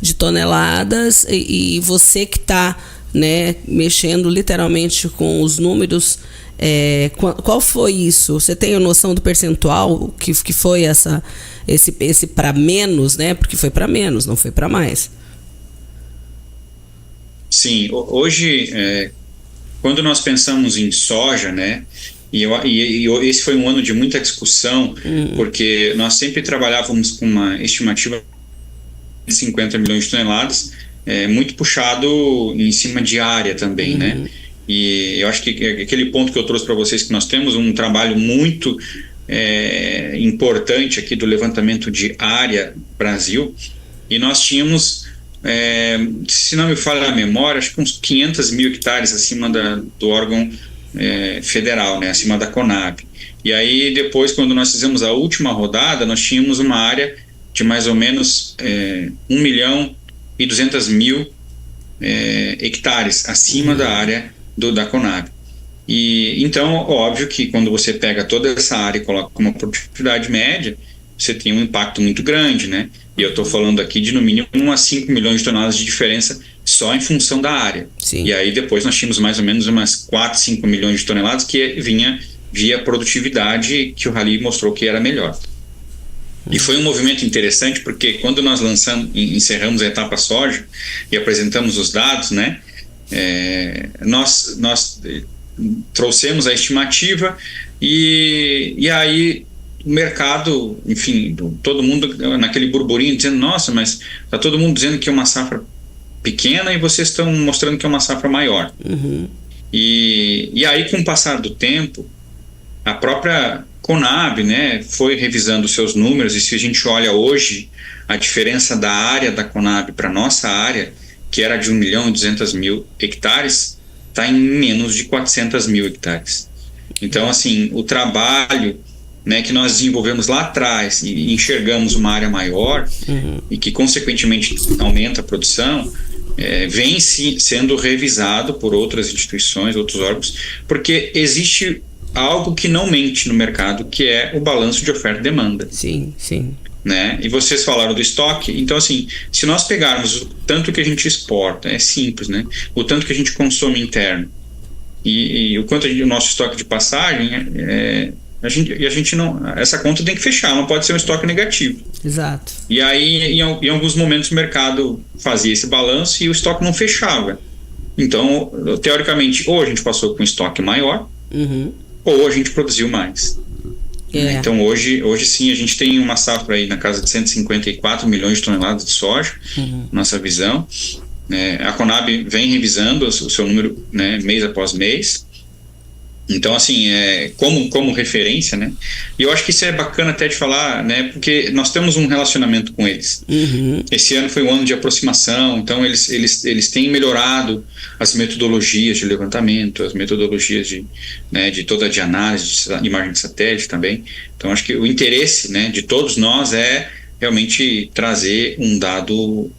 de toneladas e você que está, né, mexendo literalmente com os números, qual foi isso? Você tem a noção do percentual que foi esse para menos, né? Porque foi para menos, não foi para mais.
Sim, hoje, quando nós pensamos em soja, né? E esse foi um ano de muita discussão, porque nós sempre trabalhávamos com uma estimativa de 50 milhões de toneladas, muito puxado em cima de área também, né? E eu acho que aquele ponto que eu trouxe para vocês, que nós temos um trabalho muito importante aqui do levantamento de área Brasil, e nós tínhamos, se não me falha a memória, acho que uns 500 mil hectares acima do órgão federal, né, acima da Conab. E aí depois, quando nós fizemos a última rodada, nós tínhamos uma área de mais ou menos 1.200.000 hectares acima da área da Conab. E então, óbvio que quando você pega toda essa área e coloca uma produtividade média, você tem um impacto muito grande, né? E eu estou falando aqui de no mínimo umas 5 milhões de toneladas de diferença só em função da área.
Sim.
E aí depois nós tínhamos mais ou menos umas 4, 5 milhões de toneladas que vinha via produtividade, que o Rally mostrou que era melhor. E foi um movimento interessante, porque quando nós encerramos a etapa soja e apresentamos os dados, né, nós trouxemos a estimativa e aí o mercado, enfim, todo mundo naquele burburinho dizendo, nossa, mas está todo mundo dizendo que é uma safra pequena e vocês estão mostrando que é uma safra maior. E aí, com o passar do tempo, a própria Conab, né, foi revisando seus números, e se a gente olha hoje a diferença da área da Conab para a nossa área, que era de 1.200.000 hectares, está em menos de 400.000 hectares. Então, assim, o trabalho, né, que nós desenvolvemos lá atrás e enxergamos uma área maior e que, consequentemente, aumenta a produção, vem sendo revisado por outras instituições, outros órgãos, porque existe algo que não mente no mercado, que é o balanço de oferta e demanda.
Sim, sim.
Né? E vocês falaram do estoque, então assim, se nós pegarmos o tanto que a gente exporta, é simples, né? O tanto que a gente consome interno e o quanto o nosso estoque de passagem, a gente não, essa conta tem que fechar, não pode ser um estoque negativo.
Exato.
E aí em alguns momentos o mercado fazia esse balanço e o estoque não fechava. Então, teoricamente, ou a gente passou com um estoque maior, ou a gente produziu mais. Então hoje sim a gente tem uma safra aí na casa de 154 milhões de toneladas de soja, nossa visão. A Conab vem revisando o seu número, né, mês após mês. Então, assim, como referência, né? E eu acho que isso é bacana até de falar, né? Porque nós temos um relacionamento com eles. Esse ano foi um ano de aproximação, então eles têm melhorado as metodologias de levantamento, as metodologias de toda de análise de imagem de satélite também. Então, acho que o interesse, né, de todos nós é realmente trazer um dado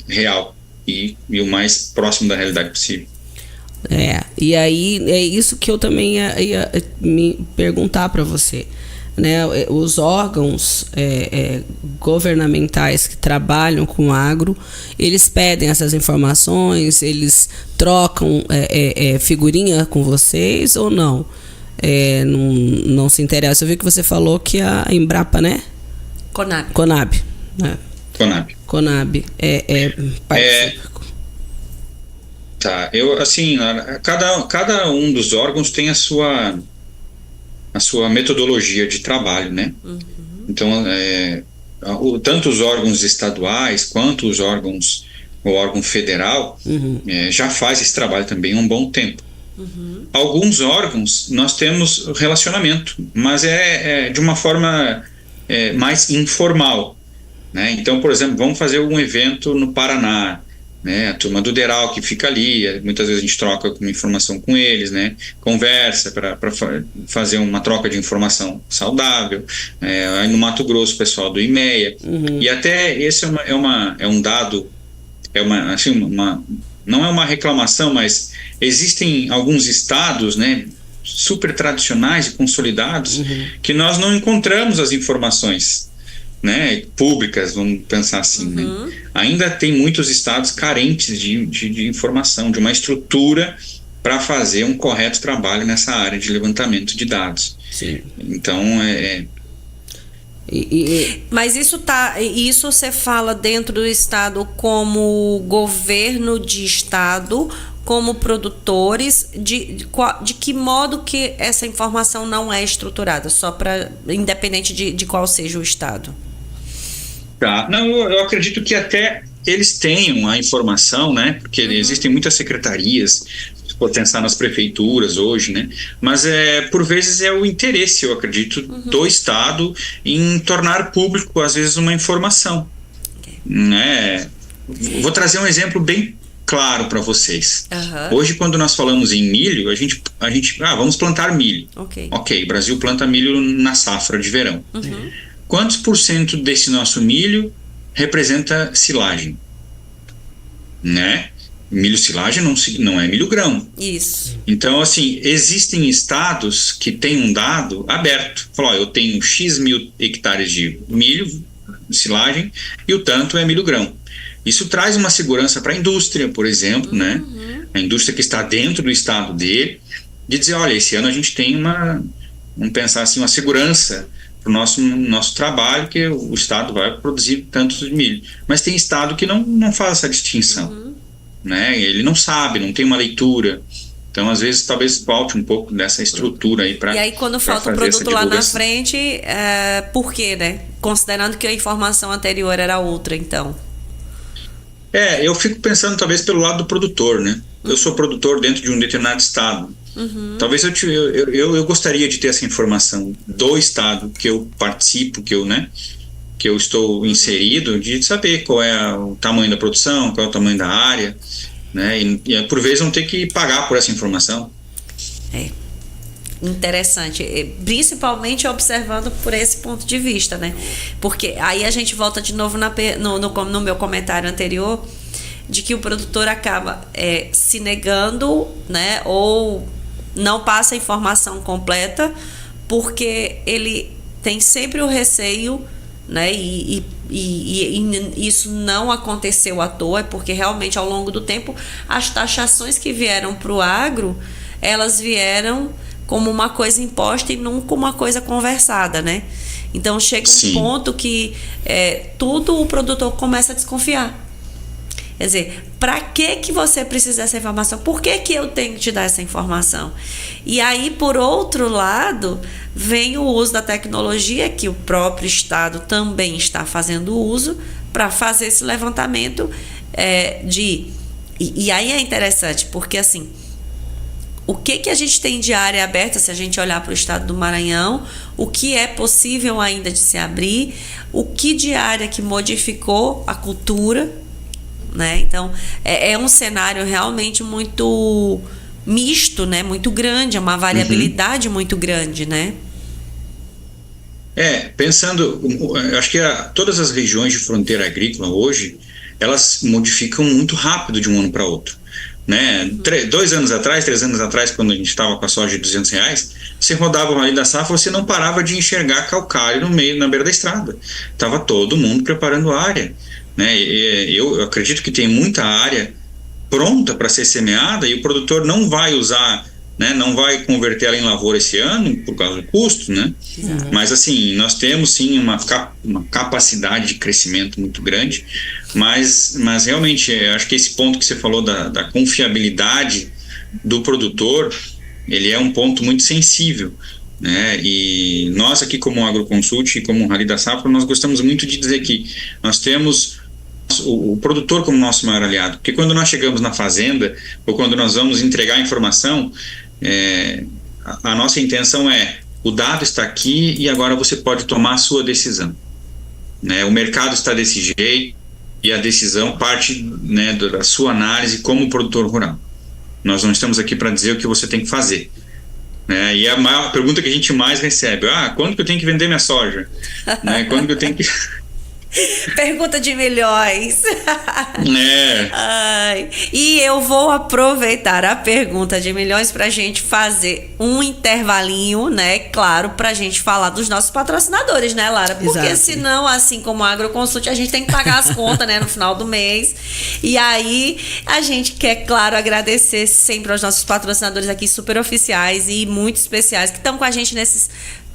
real e o mais próximo da realidade possível.
E aí é isso que eu também ia me perguntar para você, né? Os órgãos governamentais que trabalham com agro, eles pedem essas informações, eles trocam figurinha com vocês ou não? Não se interessa. Eu vi que você falou que a Embrapa, né? Conab. Né? Conab participa.
Tá, assim, cada um dos órgãos tem a sua metodologia de trabalho, né? Então, tanto os órgãos estaduais quanto o órgão federal já faz esse trabalho também há um bom tempo. Alguns órgãos nós temos relacionamento, mas de uma forma mais informal. né? Então, por exemplo, vamos fazer um evento no Paraná, né? A turma do DERAL que fica ali, muitas vezes a gente troca uma informação com eles, né? Conversa para fazer uma troca de informação saudável. Aí no Mato Grosso, o pessoal do IMEA. E até esse é um dado, assim, não é uma reclamação, mas existem alguns estados, né, super tradicionais e consolidados, que nós não encontramos as informações, né, públicas, vamos pensar assim, né? Ainda tem muitos estados carentes de informação, de uma estrutura para fazer um correto trabalho nessa área de levantamento de dados.
Sim.
Então,
Mas isso você fala dentro do estado como governo de estado, como produtores, de que modo que essa informação não é estruturada, só para independente de qual seja o estado?
Tá. Não, eu acredito que até eles tenham a informação, né? Porque existem muitas secretarias, se for pensar nas prefeituras hoje, né? Mas por vezes é o interesse, eu acredito, do Estado em tornar público, às vezes, uma informação. Né? Vou trazer um exemplo bem claro para vocês. Hoje, quando nós falamos em milho, a gente vamos plantar milho. Ok, o Brasil planta milho na safra de verão. Quantos % desse nosso milho representa silagem? Né? Milho silagem não é milho grão.
Isso.
Então, assim, existem estados que têm um dado aberto. Falam, eu tenho X mil hectares de milho, silagem, e o tanto é milho grão. Isso traz uma segurança para a indústria, por exemplo, né? A indústria que está dentro do estado dele, de dizer, olha, esse ano a gente tem vamos pensar assim, uma segurança para o nosso trabalho, que o estado vai produzir tantos de milho. Mas tem estado que não faz essa distinção, né? Ele não sabe, não tem uma leitura. Então, às vezes, talvez falte um pouco dessa estrutura aí para.
E aí, quando falta o produto lá na frente, por quê, né? Considerando que a informação anterior era outra, então.
Eu fico pensando talvez pelo lado do produtor, né? Eu sou produtor dentro de um determinado estado. Talvez eu gostaria de ter essa informação do estado que eu participo, que eu estou inserido, de saber qual é o tamanho da produção, qual é o tamanho da área, né? E por vezes não ter que pagar por essa informação.
Interessante, principalmente observando por esse ponto de vista, né? Porque aí a gente volta de novo no meu comentário anterior, de que o produtor acaba se negando, né? Ou não passa a informação completa, porque ele tem sempre o receio, né? E isso não aconteceu à toa, porque realmente ao longo do tempo as taxações que vieram para o agro, elas vieram como uma coisa imposta e não como uma coisa conversada, né? Então chega um ponto que tudo o produtor começa a desconfiar. Quer dizer, para que você precisa dessa informação? Por que eu tenho que te dar essa informação? E aí, por outro lado, vem o uso da tecnologia, que o próprio Estado também está fazendo uso para fazer esse levantamento E aí é interessante, porque assim, o que a gente tem de área aberta, se a gente olhar para o estado do Maranhão, o que é possível ainda de se abrir, o que de área que modificou a cultura, né? Então, é um cenário realmente muito misto, né? Muito grande, é uma variabilidade muito grande, né?
Pensando, eu acho que todas as regiões de fronteira agrícola hoje, elas modificam muito rápido de um ano para outro, né? 2 anos atrás, 3 anos atrás, quando a gente estava com a soja de R$200, você rodava ali da safra, você não parava de enxergar calcário na beira da estrada. Estava todo mundo preparando a área, né? Eu acredito que tem muita área pronta para ser semeada e o produtor não vai usar, né, não vai converter ela em lavoura esse ano por causa do custo, né? Mas assim, nós temos sim uma capacidade de crescimento muito grande, mas realmente acho que esse ponto que você falou da confiabilidade do produtor, ele é um ponto muito sensível, né? E nós aqui como Agroconsult e como Rally da Safra, nós gostamos muito de dizer que nós temos o produtor como nosso maior aliado, porque quando nós chegamos na fazenda ou quando nós vamos entregar a informação, a nossa intenção o dado está aqui e agora você pode tomar a sua decisão, né? O mercado está desse jeito e a decisão parte, né, da sua análise como produtor rural. Nós não estamos aqui para dizer o que você tem que fazer, né? E a maior pergunta que a gente mais recebe: quando que eu tenho que vender minha soja? Né? Quando que eu tenho que...
Pergunta de milhões.
É.
E eu vou aproveitar a pergunta de milhões para a gente fazer um intervalinho, né? Claro, para a gente falar dos nossos patrocinadores, né, Lara? Porque
Exato.
senão, assim como a Agroconsult, a gente tem que pagar as contas, né, no final do mês. E aí a gente quer, claro, agradecer sempre aos nossos patrocinadores aqui super oficiais e muito especiais que estão com a gente nesses...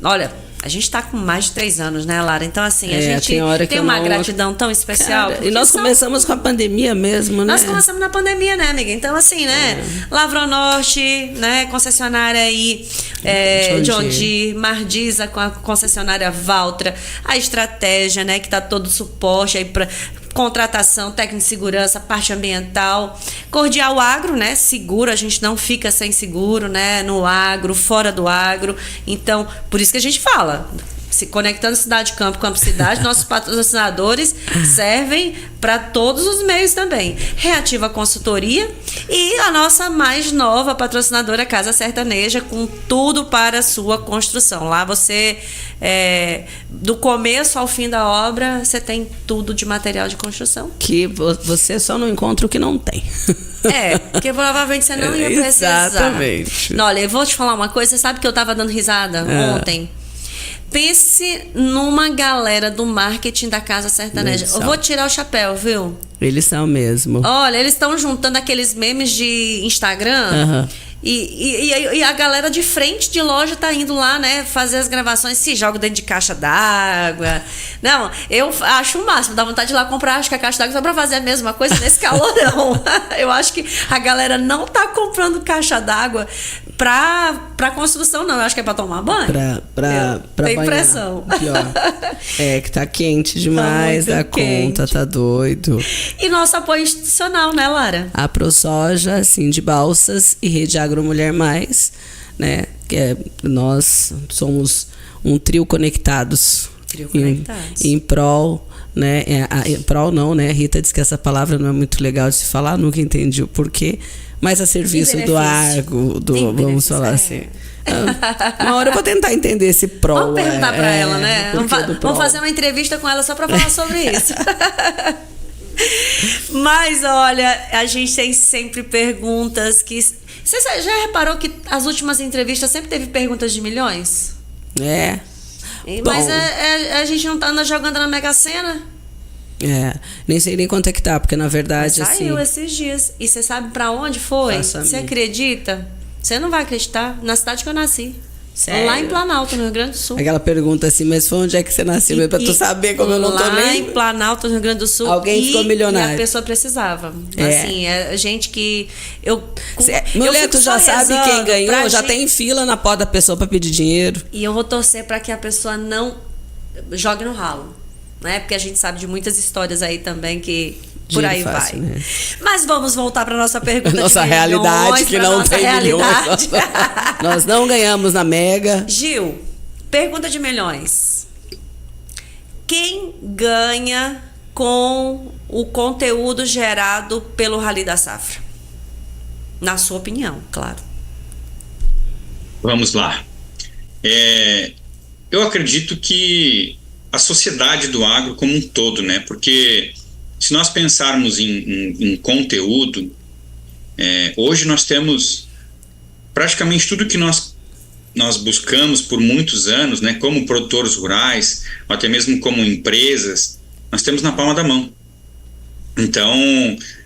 Olha, a gente está com mais de 3 anos, né, Lara? Então, assim, a gente tem uma gratidão tão especial.
Cara, e nós começamos com a pandemia mesmo, né?
Nós começamos na pandemia, né, amiga? Então, assim, né? Lavronorte, né? Concessionária aí, John Deere, Mardiza com a concessionária Valtra, a Estratégia, né? Que tá todo o suporte aí para contratação, técnica de segurança, parte ambiental. Cordial Agro, né? Seguro, a gente não fica sem seguro, né? No agro, fora do agro. Então, por isso que a gente fala, se conectando cidade, campo, cidade, nossos patrocinadores servem para todos os meios também. Reativa Consultoria e a nossa mais nova patrocinadora, Casa Sertaneja, com tudo para a sua construção. Lá você, do começo ao fim da obra, você tem tudo de material de construção.
Que você só não encontra o que não tem.
Porque provavelmente você não ia precisar.
Exatamente.
Olha, eu vou te falar uma coisa, você sabe que eu tava dando risada ontem? Pense numa galera do marketing da Casa Sertaneja. Eu vou tirar o chapéu, viu?
Eles são mesmo.
Olha, eles estão juntando aqueles memes de Instagram. E a galera de frente de loja tá indo lá, né, fazer as gravações, se joga dentro de caixa d'água. Não, eu acho o máximo, dá vontade de ir lá comprar, acho que a caixa d'água só pra fazer a mesma coisa nesse calorão. Eu acho que a galera não tá comprando caixa d'água pra construção, não. Eu acho que é pra tomar banho.
Pra
tem
banhar.
impressão.
Pior. Que tá quente demais,
tá
da conta, tá doido.
E nosso apoio institucional, né, Lara?
A ProSoja, assim, de Balsas e Rede Agro Mulher Mais, né? Nós somos um trio conectados. Em prol, né? Prol não, né? Rita disse que essa palavra não é muito legal de se falar, nunca entendi o porquê. Mas a serviço do agro, vamos falar assim. Uma hora eu vou tentar entender esse prol.
Vamos perguntar pra ela, né? Vamos fazer uma entrevista com ela só pra falar sobre isso. Mas olha, a gente tem sempre perguntas que... Você já reparou que as últimas entrevistas sempre teve perguntas de milhões? Mas a gente não anda jogando na Mega Sena?
Nem sei nem quanto é que tá, porque na verdade
saiu
assim...
esses dias. E você sabe pra onde foi? Você acredita? Você não vai acreditar. Na cidade que eu nasci.
Sério?
Lá em Planalto, no Rio Grande do Sul.
Aquela pergunta assim, mas foi onde é que você nasceu? Pra tu saber como eu não tô nem...
Lá em Planalto, no Rio Grande do Sul.
Alguém ficou milionário.
E a pessoa precisava. Assim, gente que...
Mulher, tu já sabe quem ganhou, já tem fila na porta da pessoa pra pedir dinheiro.
E eu vou torcer pra que a pessoa não jogue no ralo. Né? Porque a gente sabe de muitas histórias aí também que... Por aí
fácil,
vai.
Né?
Mas vamos voltar para nossa pergunta.
Nossa
de
realidade, que não tem milhões. Nós não ganhamos na Mega.
Gil, pergunta de milhões. Quem ganha com o conteúdo gerado pelo Rally da Safra? Na sua opinião, claro.
Vamos lá. Eu acredito que a sociedade do agro como um todo, né? Porque se nós pensarmos em conteúdo, hoje nós temos praticamente tudo que nós buscamos por muitos anos, né, como produtores rurais, ou até mesmo como empresas, nós temos na palma da mão. Então,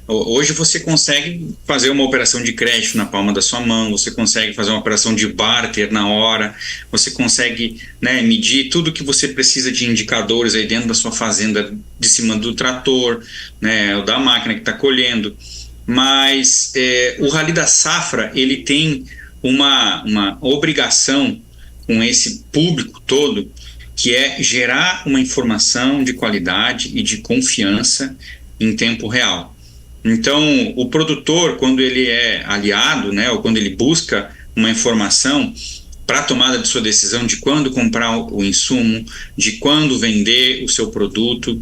hoje você consegue fazer uma operação de crédito na palma da sua mão, você consegue fazer uma operação de barter na hora, você consegue, né, medir tudo que você precisa de indicadores aí dentro da sua fazenda, de cima do trator, né, ou da máquina que está colhendo. Mas o Rally da Safra, ele tem uma obrigação com esse público todo, que é gerar uma informação de qualidade e de confiança em tempo real. Então, o produtor, quando ele é aliado, né, ou quando ele busca uma informação, para a tomada de sua decisão de quando comprar o insumo, de quando vender o seu produto.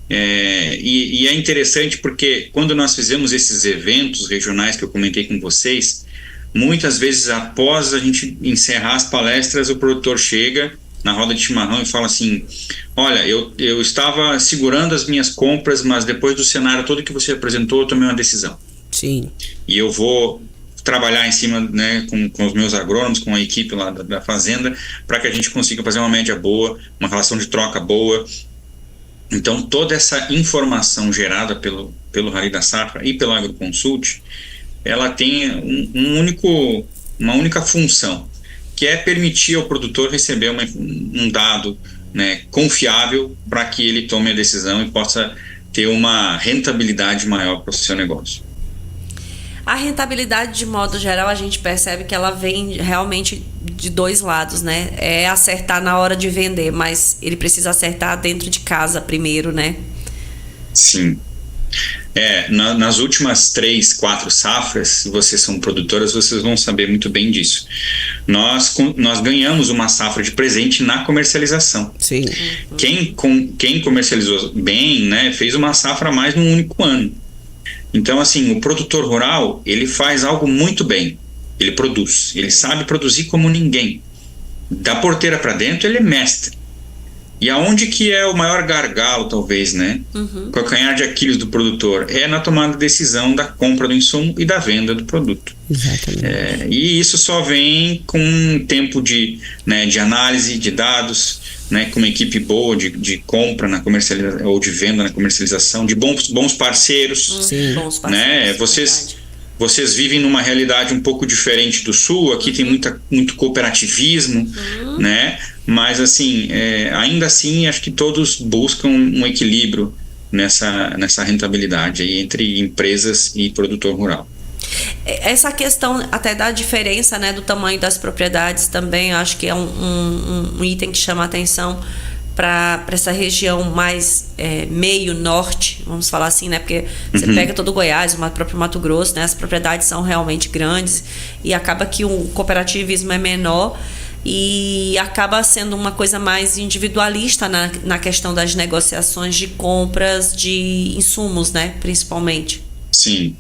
E é interessante porque quando nós fizemos esses eventos regionais que eu comentei com vocês, muitas vezes após a gente encerrar as palestras, o produtor chega na roda de chimarrão e fala assim: olha, eu estava segurando as minhas compras, mas depois do cenário todo que você apresentou, eu tomei uma decisão.
Sim.
E eu vou trabalhar em cima, né, com os meus agrônomos, com a equipe lá da fazenda, para que a gente consiga fazer uma média boa, uma relação de troca boa. Então, toda essa informação gerada pelo Rally da Safra e pelo AgroConsult, ela tem uma única função, que é permitir ao produtor receber um dado, né, confiável para que ele tome a decisão e possa ter uma rentabilidade maior para o seu negócio.
A rentabilidade, de modo geral, a gente percebe que ela vem realmente de dois lados, né? É acertar na hora de vender, mas ele precisa acertar dentro de casa primeiro, né?
Sim. Nas últimas 3, 4 safras, se vocês são produtoras, vocês vão saber muito bem disso. Nós ganhamos uma safra de presente na comercialização.
Sim.
Quem comercializou bem, né, fez uma safra a mais num único ano. Então, assim, o produtor rural, ele faz algo muito bem. Ele produz. Ele sabe produzir como ninguém. Da porteira para dentro, ele é mestre. E aonde que é o maior gargalo, talvez, né? Calcanhar de Aquiles do produtor é na tomada de decisão da compra do insumo e da venda do produto.
Exatamente.
E isso só vem com um tempo de análise de dados, né, com uma equipe boa de compra na comercialização ou de venda na comercialização, de bons parceiros.
Sim.
Bons parceiros,
Né? Vocês vivem numa realidade um pouco diferente do Sul. Aqui tem muito cooperativismo, né? Mas assim, ainda assim, acho que todos buscam um equilíbrio nessa rentabilidade aí entre empresas e produtor rural.
Essa questão até da diferença, né, do tamanho das propriedades também, acho que é um item que chama a atenção para essa região mais meio norte, vamos falar assim, né? Porque você pega todo o Goiás, o próprio Mato Grosso, né? As propriedades são realmente grandes e acaba que o cooperativismo é menor e acaba sendo uma coisa mais individualista na questão das negociações de compras de insumos, né? Principalmente.
Sim.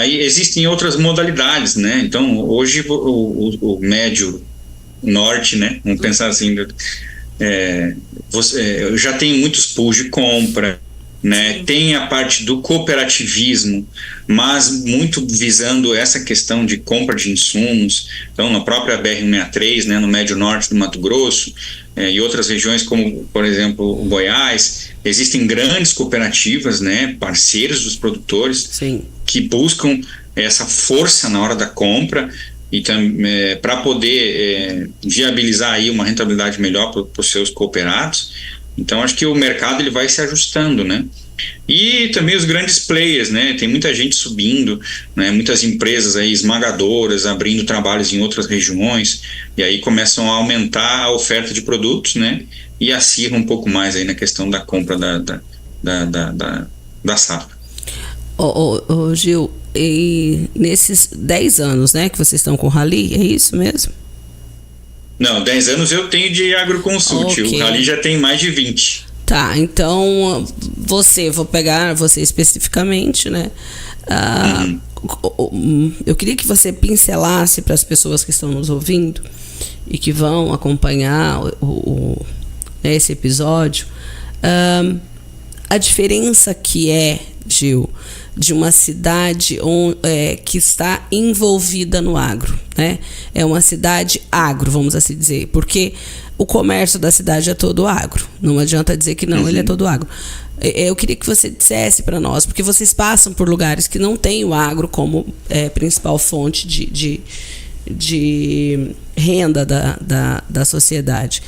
Aí existem outras modalidades, né? Então, hoje o médio norte, né? Vamos pensar assim, já tem muitos pools de compra, né? Tem a parte do cooperativismo, mas muito visando essa questão de compra de insumos. Então, na própria BR-163, né, no médio norte do Mato Grosso, e outras regiões como, por exemplo, o Goiás, existem grandes cooperativas, né, parceiros dos produtores.
Sim.
Que buscam essa força na hora da compra e para poder viabilizar aí uma rentabilidade melhor para os seus cooperados. Então, acho que o mercado ele vai se ajustando, né? E também os grandes players, né? Tem muita gente subindo, né? Muitas empresas aí esmagadoras abrindo trabalhos em outras regiões, e aí começam a aumentar a oferta de produtos, né? E acirram um pouco mais aí na questão da compra da safra.
Gil, e nesses 10 anos, né, que vocês estão com o Rally, é isso mesmo?
Não, 10 anos eu tenho de AgroConsult, okay. O Rally já tem mais de 20.
Tá, então vou pegar você especificamente, né? Eu queria que você pincelasse para as pessoas que estão nos ouvindo e que vão acompanhar esse episódio, a diferença que Gil, de uma cidade que está envolvida no agro, né? É uma cidade agro, vamos assim dizer, porque o comércio da cidade é todo agro. Não adianta dizer que não, ele é todo agro. Eu queria que você dissesse para nós, porque vocês passam por lugares que não tem o agro como principal fonte de renda da sociedade.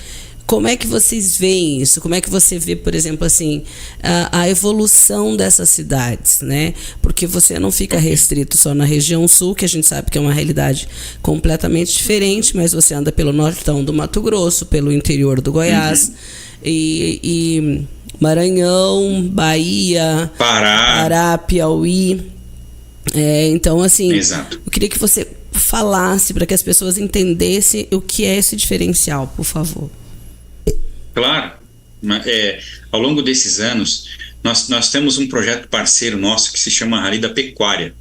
Como é que vocês veem isso? Como é que você vê, por exemplo, assim, a evolução dessas cidades, né? Porque você não fica restrito só na região sul, que a gente sabe que é uma realidade completamente diferente, mas você anda pelo nortão do Mato Grosso, pelo interior do Goiás, e Maranhão, Bahia, Pará, Piauí. Então, assim,
exato.
Eu queria que você falasse, para que as pessoas entendessem o que é esse diferencial, por favor.
Claro. Ao longo desses anos, nós temos um projeto parceiro nosso que se chama Rally da Pecuária.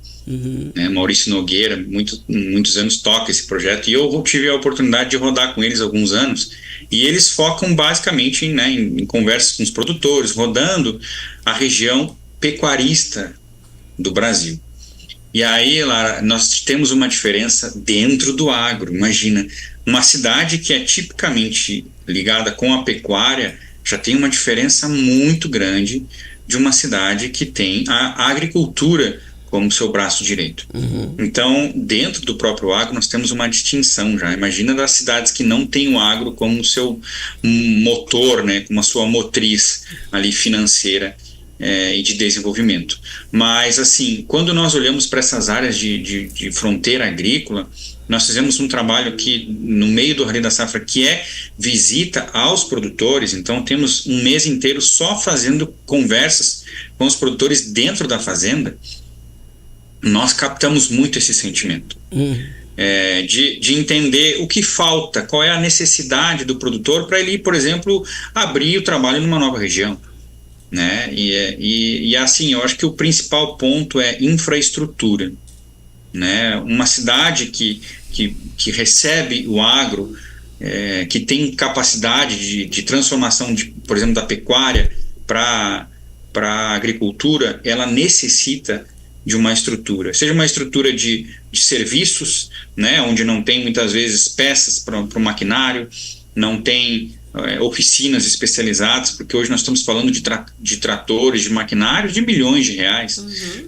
Maurício Nogueira, muitos anos toca esse projeto, e eu tive a oportunidade de rodar com eles alguns anos, e eles focam basicamente em conversas com os produtores, rodando a região pecuarista do Brasil. E aí, Lara, nós temos uma diferença dentro do agro. Imagina, uma cidade que é tipicamente ligada com a pecuária já tem uma diferença muito grande de uma cidade que tem a agricultura como seu braço direito. Então, dentro do próprio agro, nós temos uma distinção já. Imagina das cidades que não têm o agro como seu motor, né, como a sua motriz ali financeira e de desenvolvimento. Mas, assim, quando nós olhamos para essas áreas de fronteira agrícola, nós fizemos um trabalho aqui no meio do Rally da Safra, que é visita aos produtores. Então, temos um mês inteiro só fazendo conversas com os produtores dentro da fazenda. Nós captamos muito esse sentimento de entender o que falta, qual é a necessidade do produtor para ele, por exemplo, abrir o trabalho numa nova região, né? E assim, eu acho que o principal ponto é infraestrutura, né? Uma cidade que recebe o agro, que tem capacidade de transformação, por exemplo, da pecuária para a agricultura, ela necessita de uma estrutura, seja uma estrutura de serviços, né, onde não tem muitas vezes peças para o maquinário, não tem oficinas especializadas, porque hoje nós estamos falando de tratores, de maquinários de milhões de reais,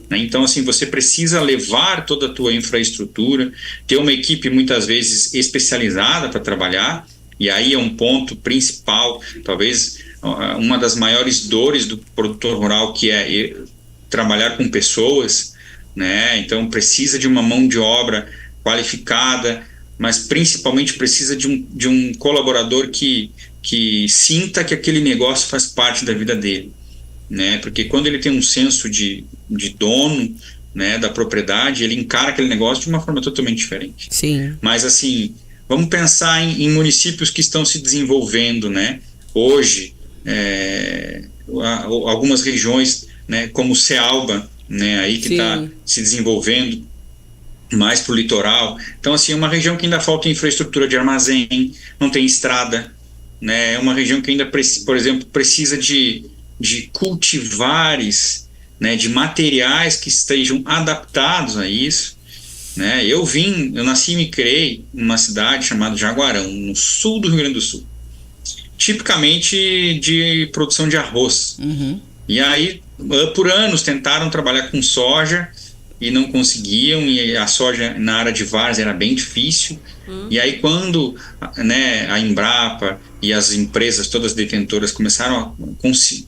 né? Então, assim, você precisa levar toda a tua infraestrutura, ter uma equipe muitas vezes especializada para trabalhar, e aí é um ponto principal, talvez uma das maiores dores do produtor rural, que é trabalhar com pessoas, né? Então precisa de uma mão de obra qualificada, mas principalmente precisa de um colaborador que sinta que aquele negócio faz parte da vida dele, né? Porque quando ele tem um senso de dono, né, da propriedade, ele encara aquele negócio de uma forma totalmente diferente.
Sim.
Mas assim, vamos pensar em municípios que estão se desenvolvendo, né? Hoje, algumas regiões, né, como o Cealba, né, aí que está se desenvolvendo mais para o litoral. Então, assim, é uma região que ainda falta infraestrutura de armazém, não tem estrada, né, é uma região que ainda, por exemplo, precisa de cultivares, né, de materiais que estejam adaptados a isso, né. Eu nasci e me criei numa cidade chamada Jaguarão, no sul do Rio Grande do Sul, tipicamente de produção de arroz. E aí, por anos, tentaram trabalhar com soja e não conseguiam, e a soja na área de várzea era bem difícil. E aí, quando, né, a Embrapa e as empresas, todas detentoras,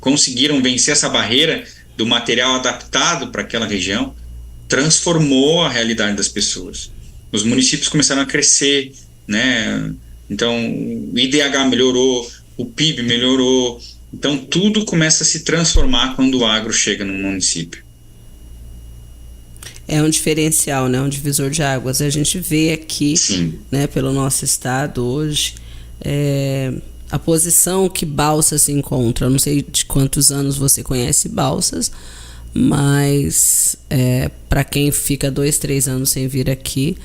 conseguiram vencer essa barreira do material adaptado para aquela região, transformou a realidade das pessoas. Os municípios começaram a crescer, né? Então, o IDH melhorou, o PIB melhorou. Então, tudo começa a se transformar quando o agro chega no município.
É um diferencial, né? Um divisor de águas. A gente vê aqui, né, pelo nosso estado hoje, a posição que Balsas se encontra. Eu não sei de quantos anos você conhece Balsas, mas para quem fica 2, 3 anos sem vir aqui,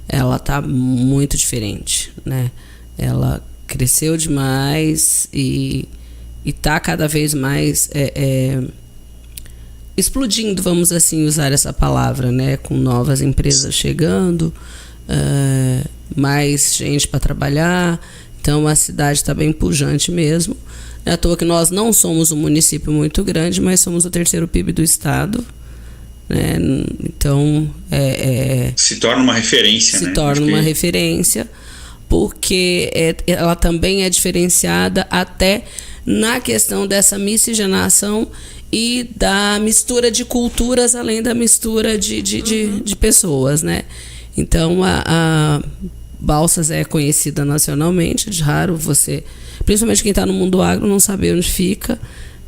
ela está muito diferente, né? Ela cresceu demais e está cada vez mais explodindo, vamos assim usar essa palavra, né? Com novas empresas chegando, mais gente para trabalhar. Então a cidade está bem pujante mesmo. Não é à toa que nós não somos um município muito grande, mas somos o 3º PIB do estado, né? Então
se torna uma referência,
se torna uma referência, porque ela também é diferenciada até na questão dessa miscigenação e da mistura de culturas, além da mistura de pessoas, né? Então, a Balsas é conhecida nacionalmente, de raro você, principalmente quem está no mundo agro, não saber onde fica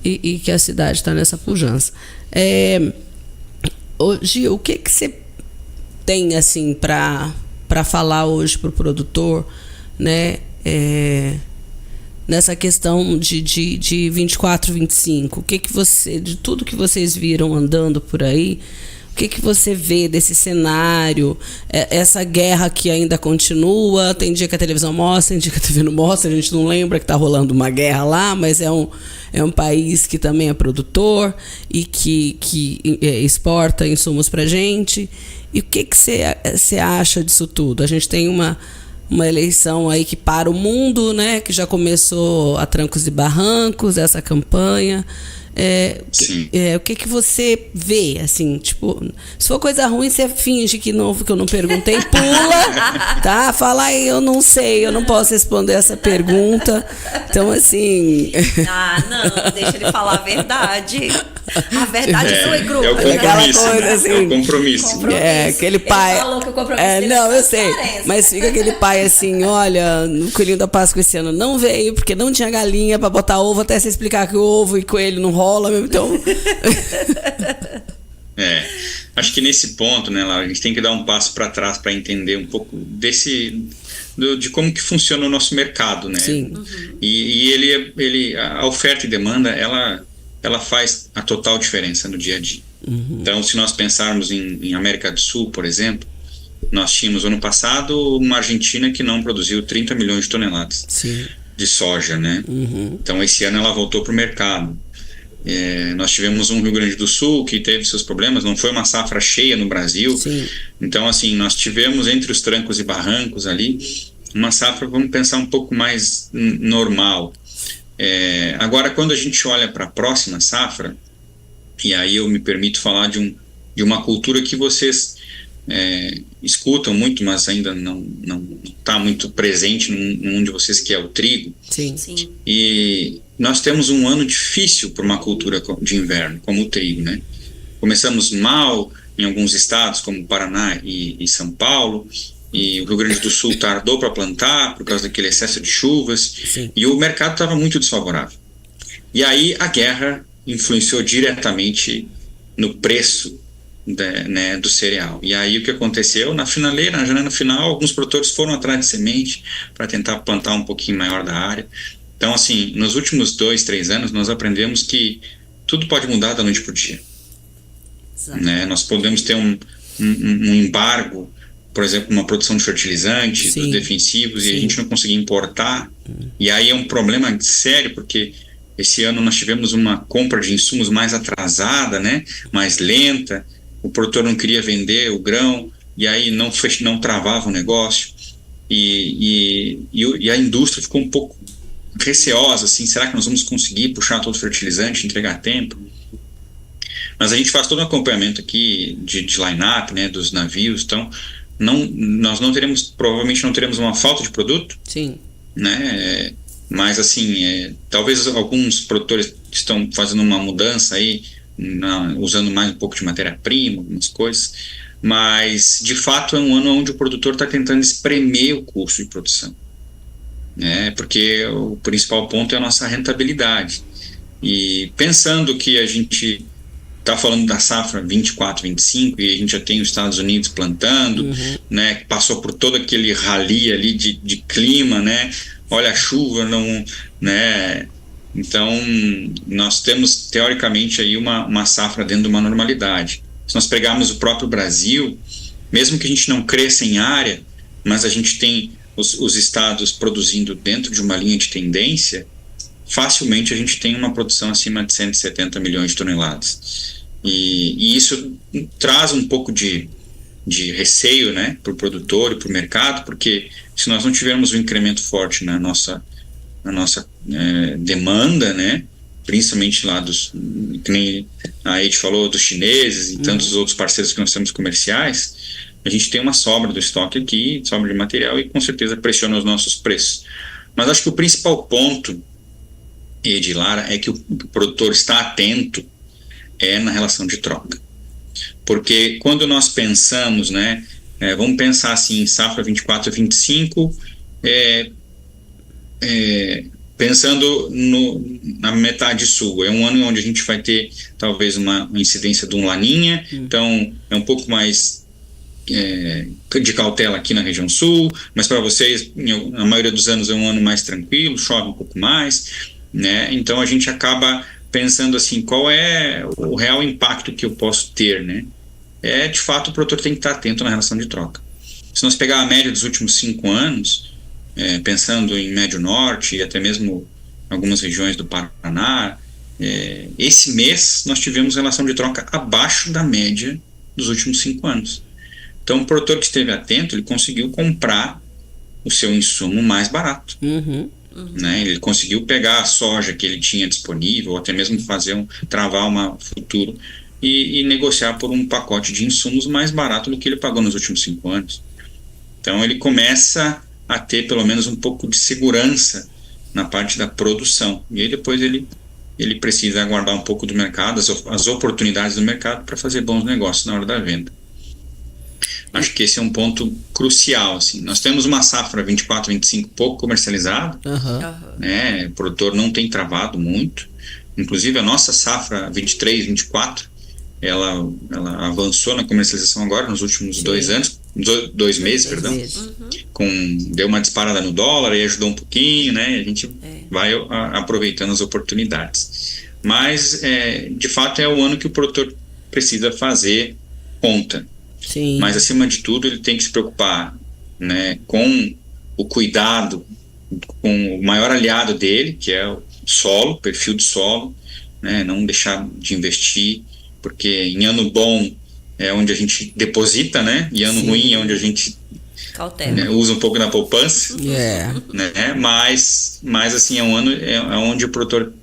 e que a cidade está nessa pujança. Gil, o que você tem, assim, para para falar hoje para o produtor, né? Nessa questão de 24, 25, o que você, de tudo que vocês viram andando por aí, o que você vê desse cenário, essa guerra que ainda continua? Tem dia que a televisão mostra, tem dia que a TV não mostra, a gente não lembra que está rolando uma guerra lá, mas é um país que também é produtor e que exporta insumos para a gente. E o que você acha disso tudo? A gente tem uma eleição aí que para o mundo, né, que já começou a trancos e barrancos, essa campanha. O que você vê, assim, tipo, se for coisa ruim, você finge que eu não perguntei, pula, tá? Fala aí, eu não sei, eu não posso responder essa pergunta. Então, assim...
não, deixa ele falar a verdade. A verdade é sua, grupo.
É o compromisso, coisa, assim, é o compromisso.
Aquele pai...
Ele falou que o compromisso
não, eu sei, mas fica aquele pai assim, olha, no Coelhinho da Páscoa esse ano não veio, porque não tinha galinha pra botar ovo, até você explicar que o ovo e coelho não rola mesmo, então...
Acho que nesse ponto, né, Laura, a gente tem que dar um passo para trás para entender um pouco de como que funciona o nosso mercado, né?
Sim.
E a oferta e demanda, ela faz a total diferença no dia a dia. Então, se nós pensarmos em América do Sul, por exemplo, nós tínhamos ano passado uma Argentina que não produziu 30 milhões de toneladas de soja, né? Então, esse ano ela voltou para o mercado. Nós tivemos um Rio Grande do Sul que teve seus problemas, não foi uma safra cheia no Brasil.
Sim.
Então, assim, nós tivemos entre os trancos e barrancos ali uma safra, vamos pensar, um pouco mais normal. Agora, quando a gente olha para a próxima safra, e aí eu me permito falar de uma cultura que vocês escutam muito, mas ainda não está muito presente no mundo de vocês, que é o trigo.
Sim.
E nós temos um ano difícil para uma cultura de inverno, como o trigo, né? Começamos mal em alguns estados, como Paraná e São Paulo, e o Rio Grande do Sul tardou para plantar por causa daquele excesso de chuvas.
Sim.
E o mercado estava muito desfavorável. E aí a guerra influenciou diretamente no preço do cereal. E aí o que aconteceu? Na janela final, alguns produtores foram atrás de semente para tentar plantar um pouquinho maior da área. Então, assim, nos últimos 2, 3 anos, nós aprendemos que tudo pode mudar da noite para o dia. Né? Nós podemos ter um embargo, por exemplo, uma produção de fertilizantes, dos defensivos, e a gente não conseguir importar. E aí é um problema sério, porque esse ano nós tivemos uma compra de insumos mais atrasada, né? Mais lenta. O produtor não queria vender o grão, e aí não travava o negócio. E a indústria ficou um pouco receosa, assim, será que nós vamos conseguir puxar todo o fertilizante, entregar a tempo? Mas a gente faz todo um acompanhamento aqui de line-up, né, dos navios, então nós provavelmente não teremos uma falta de produto.
Sim.
Né, mas assim, talvez alguns produtores estão fazendo uma mudança aí, usando mais um pouco de matéria-prima, algumas coisas, mas de fato é um ano onde o produtor está tentando espremer o custo de produção. Porque o principal ponto é a nossa rentabilidade. E pensando que a gente está falando da safra 24, 25, e a gente já tem os Estados Unidos plantando, né, que passou por todo aquele rally ali de clima, né, olha a chuva, né, então nós temos teoricamente aí uma safra dentro de uma normalidade. Se nós pegarmos o próprio Brasil, mesmo que a gente não cresça em área, mas a gente tem os estados produzindo dentro de uma linha de tendência, facilmente a gente tem uma produção acima de 170 milhões de toneladas. E isso traz um pouco de receio, né, para o produtor e para o mercado, porque se nós não tivermos um incremento forte na nossa demanda, né, principalmente lá que nem a Ed falou, dos chineses e tantos outros parceiros que nós temos comerciais, a gente tem uma sobra do estoque aqui, sobra de material, e com certeza pressiona os nossos preços. Mas acho que o principal ponto, Ed e Lara, é que o produtor está atento na relação de troca. Porque quando nós pensamos, né, vamos pensar assim, em safra 24 a 25, pensando na metade sul, é um ano onde a gente vai ter talvez uma incidência de um laninha, então é um pouco mais de cautela aqui na região sul, mas para vocês, a maioria dos anos é um ano mais tranquilo, chove um pouco mais, né? Então a gente acaba pensando assim, qual é o real impacto que eu posso ter, né? De fato, o produtor tem que estar atento na relação de troca. Se nós pegar a média dos últimos 5 anos, pensando em Médio Norte e até mesmo algumas regiões do Paraná, esse mês nós tivemos relação de troca abaixo da média dos últimos 5 anos. Então, o produtor que esteve atento, ele conseguiu comprar o seu insumo mais barato. Né? Ele conseguiu pegar a soja que ele tinha disponível, ou até mesmo travar uma futuro e negociar por um pacote de insumos mais barato do que ele pagou nos últimos 5 anos. Então, ele começa a ter pelo menos um pouco de segurança na parte da produção. E aí depois ele precisa aguardar um pouco do mercado, as oportunidades do mercado para fazer bons negócios na hora da venda. Acho que esse é um ponto crucial. Assim. Nós temos uma safra 24, 25 pouco comercializada, né? O produtor não tem travado muito. Inclusive a nossa safra 23, 24, ela avançou na comercialização agora nos últimos 2 anos, 2 meses, perdão. Deu uma disparada no dólar e ajudou um pouquinho, né? A gente vai aproveitando as oportunidades. Mas, de fato, é o ano que o produtor precisa fazer conta.
Sim.
Mas, acima de tudo, ele tem que se preocupar, né, com o cuidado, com o maior aliado dele, que é o solo, o perfil de solo, né? Não deixar de investir, porque em ano bom é onde a gente deposita, né? E ano ruim é onde a gente usa um pouco da poupança, né? Mas assim, é um ano onde o produtor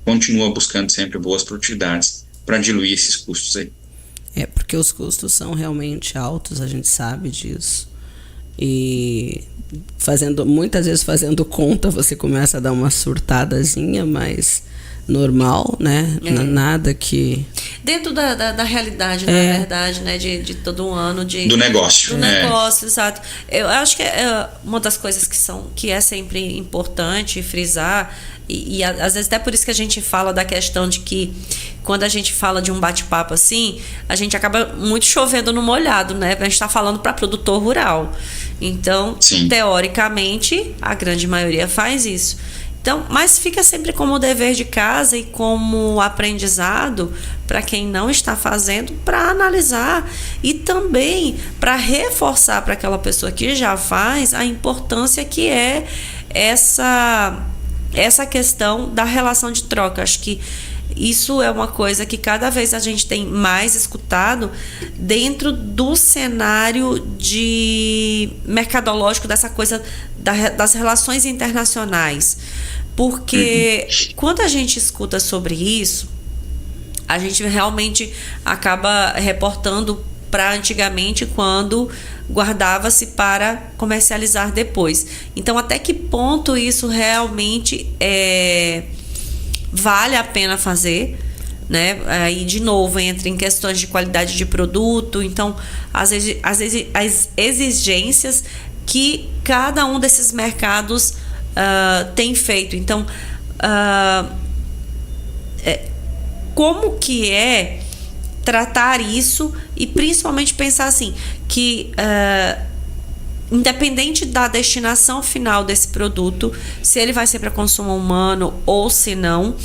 continua buscando sempre boas produtividades para diluir esses custos aí.
Porque os custos são realmente altos, a gente sabe disso. E muitas vezes fazendo conta, você começa a dar uma surtadazinha, mas normal, né? Nada que... Dentro
da realidade, na verdade, né? De todo um ano
do negócio.
Do negócio, exato. Eu acho que uma das coisas que é sempre importante frisar, e às vezes até por isso que a gente fala da questão de que quando a gente fala de um bate-papo assim, a gente acaba muito chovendo no molhado, né? A gente está falando para produtor rural. Então, teoricamente, a grande maioria faz isso. Então, mas fica sempre como dever de casa e como aprendizado para quem não está fazendo, para analisar e também para reforçar para aquela pessoa que já faz a importância que é essa questão da relação de troca. Acho que isso é uma coisa que cada vez a gente tem mais escutado dentro do cenário mercadológico dessa coisa das relações internacionais. Porque quando a gente escuta sobre isso, a gente realmente acaba reportando para antigamente, quando guardava-se para comercializar depois. Então, até que ponto isso realmente vale a pena fazer, né? Aí, de novo, entra em questões de qualidade de produto. Então, as exigências que cada um desses mercados tem feito. Então, como que é tratar isso e principalmente pensar assim, que independente da destinação final desse produto, se ele vai ser para consumo humano ou se não,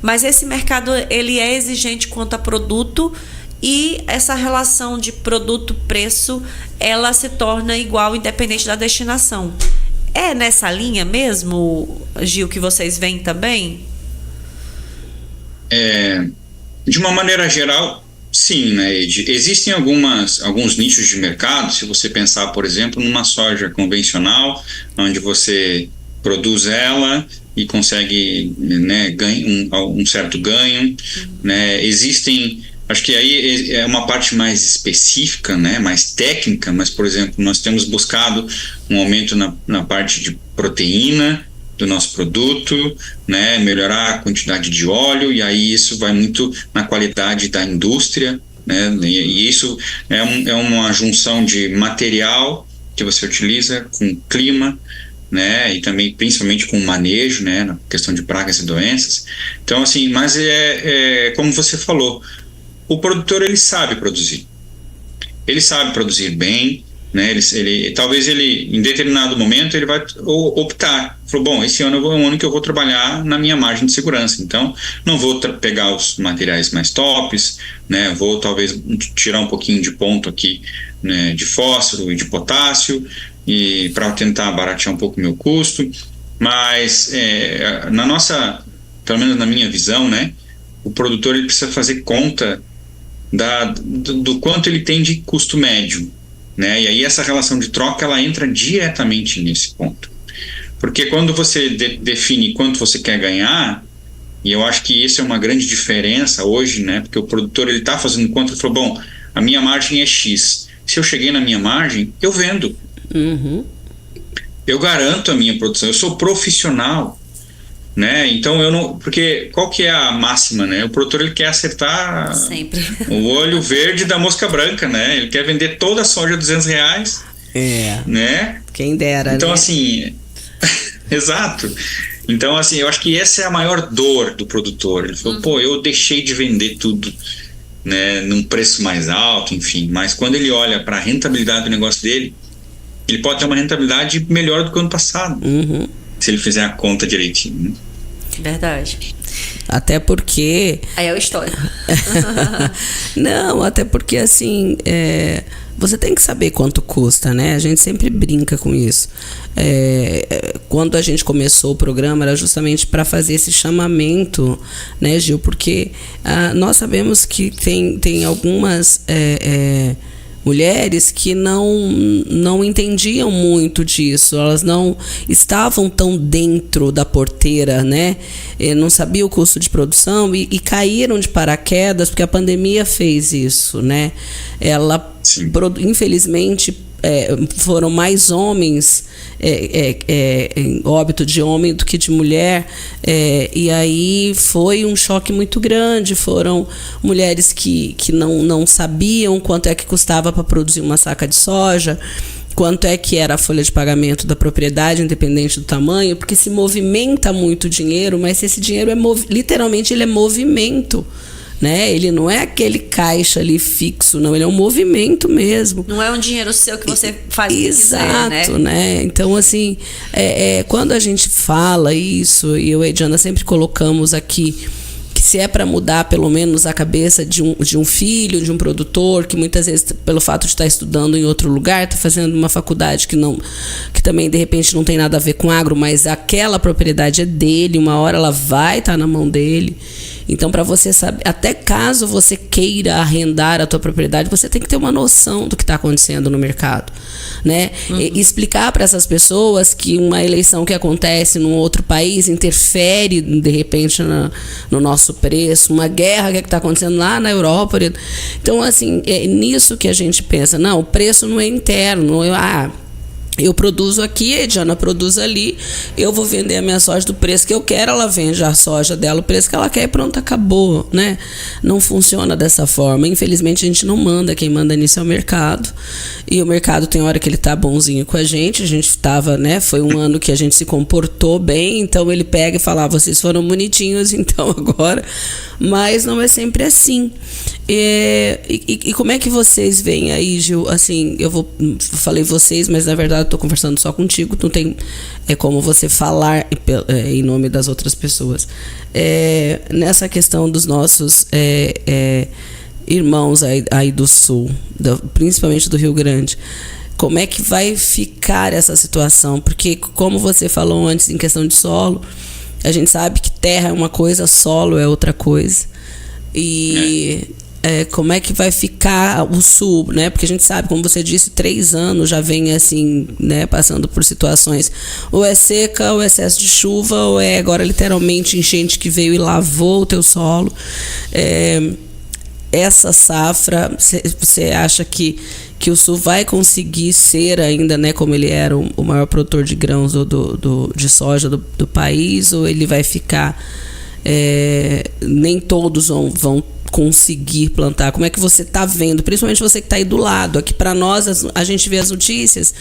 mas esse mercado ele é exigente quanto a produto, e essa relação de produto-preço ela se torna igual independente da destinação. É nessa linha mesmo, Gil, que vocês veem também?
De uma maneira geral, sim, né, Ed? Existem alguns nichos de mercado. Se você pensar, por exemplo, numa soja convencional, onde você produz ela e consegue, né, um certo ganho, né? Existem, acho que aí é uma parte mais específica, né, mais técnica, mas, por exemplo, nós temos buscado um aumento na parte de proteína do nosso produto, né, melhorar a quantidade de óleo, e aí isso vai muito na qualidade da indústria, né, e isso é uma junção de material que você utiliza com clima, né, e também principalmente com manejo, né, na questão de pragas e doenças. Então, assim, mas como você falou, o produtor ele sabe produzir. ele sabe produzir bem, né? Talvez em determinado momento, ele vai optar. Falou, bom, esse ano é um ano que eu vou trabalhar na minha margem de segurança. Então, não vou pegar os materiais mais tops, né? Vou talvez tirar um pouquinho de ponto aqui, né, de fósforo e de potássio, e para tentar baratear um pouco o meu custo. Mas, pelo menos na minha visão, né? O produtor ele precisa fazer conta do quanto ele tem de custo médio, né? E aí essa relação de troca ela entra diretamente nesse ponto, porque quando você define quanto você quer ganhar, e eu acho que isso é uma grande diferença hoje, né? Porque o produtor ele está fazendo conta, ele falou, bom, a minha margem é X, se eu cheguei na minha margem, eu vendo, eu garanto a minha produção, eu sou profissional, né? Então eu não, porque qual que é a máxima, né? O produtor ele quer acertar
sempre
o olho verde da mosca branca, né? Ele quer vender toda a soja a R$200, né?
Quem dera.
Então,
né?
assim, exato. Então, assim, eu acho que essa é a maior dor do produtor. Ele falou, pô, eu deixei de vender tudo, né, num preço mais alto, enfim. Mas quando ele olha para a rentabilidade do negócio dele, ele pode ter uma rentabilidade melhor do que o ano passado, se ele fizer a conta direitinho, né?
Verdade.
Até porque...
Aí é o histórico.
Não, até porque, assim, você tem que saber quanto custa, né? A gente sempre brinca com isso. Quando a gente começou o programa, era justamente para fazer esse chamamento, né, Gil? Porque nós sabemos que tem algumas... mulheres que não entendiam muito disso, elas não estavam tão dentro da porteira, né? Não sabiam o custo de produção e caíram de paraquedas, porque a pandemia fez isso, né? Infelizmente, foram mais homens em óbito de homem do que de mulher, e aí foi um choque muito grande. Foram mulheres que não sabiam quanto é que custava para produzir uma saca de soja, quanto é que era a folha de pagamento da propriedade, independente do tamanho, porque se movimenta muito dinheiro, mas esse dinheiro literalmente ele é movimento, né? Ele não é aquele caixa ali fixo, não, ele é um movimento mesmo.
Não é um dinheiro seu que você faz o que
Exato,
quiser,
né? Então, assim, quando a gente fala isso, e eu e a Diana sempre colocamos aqui, que se é para mudar pelo menos a cabeça de um filho, de um produtor, que muitas vezes, pelo fato de estar estudando em outro lugar, está fazendo uma faculdade que também, de repente, não tem nada a ver com agro, mas aquela propriedade é dele, uma hora ela vai estar na mão dele. Então, para você saber, até caso você queira arrendar a tua propriedade, você tem que ter uma noção do que está acontecendo no mercado, né? E explicar para essas pessoas que uma eleição que acontece num outro país interfere, de repente, no nosso preço, uma guerra que está acontecendo lá na Europa. Então, assim, é nisso que a gente pensa. Não, o preço não é interno. Eu produzo aqui, a Ediana produz ali, eu vou vender a minha soja do preço que eu quero, ela vende a soja dela, o preço que ela quer e pronto, acabou, né? Não funciona dessa forma. Infelizmente, a gente não manda, quem manda nisso é o mercado. E o mercado tem hora que ele tá bonzinho com a gente estava, né? Foi um ano que a gente se comportou bem, então ele pega e fala, vocês foram bonitinhos, então agora... Mas não é sempre assim. E como é que vocês veem aí, Gil? Assim, falei vocês, mas na verdade eu estou conversando só contigo, não tem como você falar em nome das outras pessoas. Nessa questão dos nossos irmãos aí do Sul, principalmente do Rio Grande, como é que vai ficar essa situação? Porque, como você falou antes em questão de solo, a gente sabe que terra é uma coisa, solo é outra coisa. E como é que vai ficar o Sul, né? Porque a gente sabe, como você disse, 3 anos já vem assim, né, passando por situações. Ou é seca, ou é excesso de chuva, ou é agora literalmente enchente que veio e lavou o teu solo. Essa safra, você acha que o Sul vai conseguir ser ainda, né, como ele era o maior produtor de grãos de soja do país, ou ele vai ficar, nem todos vão conseguir plantar? Como é que você está vendo? Principalmente você que está aí do lado. Aqui para nós, a gente vê as notícias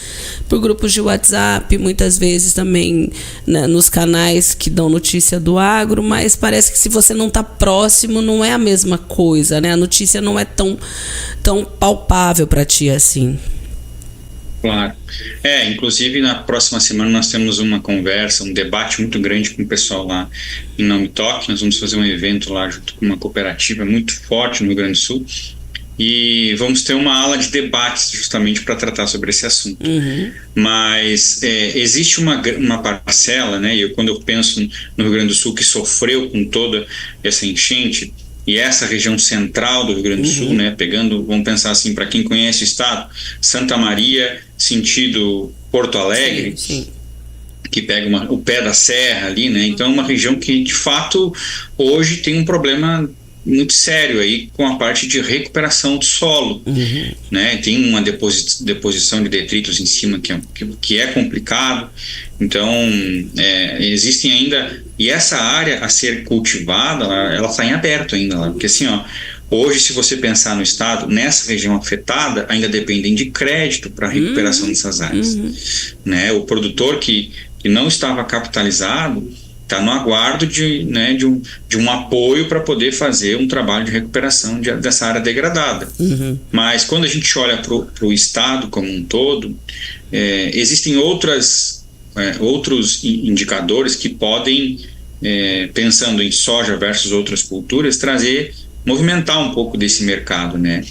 por grupos de WhatsApp, muitas vezes também, né, nos canais que dão notícia do agro, mas parece que se você não está próximo, não é a mesma coisa, né? A notícia não é tão palpável para ti assim.
Claro. Inclusive na próxima semana nós temos uma conversa, um debate muito grande com o pessoal lá em Não Me Toque. Nós vamos fazer um evento lá junto com uma cooperativa muito forte no Rio Grande do Sul e vamos ter uma aula de debates justamente para tratar sobre esse assunto. Mas existe uma parcela, né? E quando eu penso no Rio Grande do Sul, que sofreu com toda essa enchente, e essa região central do Rio Grande do Sul, né, vamos pensar assim, para quem conhece o estado, Santa Maria, sentido Porto Alegre,
sim.
Que pega o pé da serra ali, né, então é uma região que, de fato, hoje tem um problema muito sério aí com a parte de recuperação do solo, né, tem uma deposição de detritos em cima que é complicado, então existem ainda, e essa área a ser cultivada, ela está em aberto ainda lá, porque assim, hoje se você pensar no estado, nessa região afetada, ainda dependem de crédito para a recuperação dessas áreas, né, o produtor que não estava capitalizado está no aguardo de um apoio para poder fazer um trabalho de recuperação dessa área degradada. Mas quando a gente olha para o estado como um todo, existem outros indicadores que podem, pensando em soja versus outras culturas, movimentar um pouco desse mercado, né?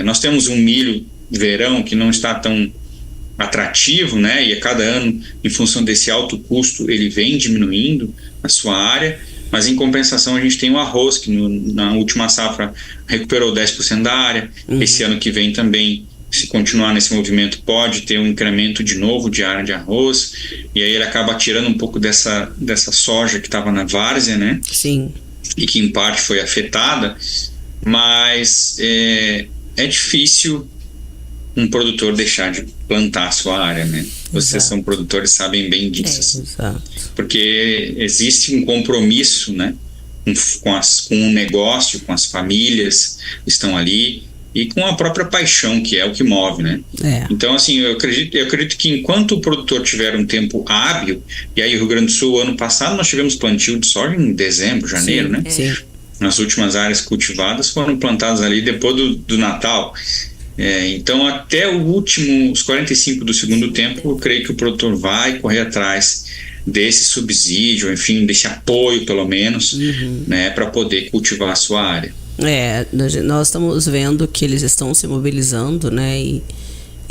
Nós temos um milho verão que não está tão atrativo, né? E a cada ano, em função desse alto custo, ele vem diminuindo a sua área, mas em compensação a gente tem o arroz, que na última safra recuperou 10% da área. Esse ano que vem também, se continuar nesse movimento, pode ter um incremento de novo de área de arroz, e aí ele acaba tirando um pouco dessa soja que estava na várzea, né?
Sim.
E que em parte foi afetada, mas é difícil um produtor deixar de plantar a sua área, né? Vocês são produtores, sabem bem disso. Assim.
Exato.
Porque existe um compromisso, né? Com o negócio, com as famílias que estão ali e com a própria paixão, que é o que move, né? Então, assim, eu acredito que enquanto o produtor tiver um tempo hábil, e aí o Rio Grande do Sul, ano passado, nós tivemos plantio de soja em dezembro, janeiro, né?
Sim.
Nas últimas áreas cultivadas foram plantadas ali depois do Natal. Então, até os 45 do segundo tempo, eu creio que o produtor vai correr atrás desse subsídio, enfim, desse apoio, pelo menos, né, para poder cultivar a sua área.
Nós estamos vendo que eles estão se mobilizando, né, e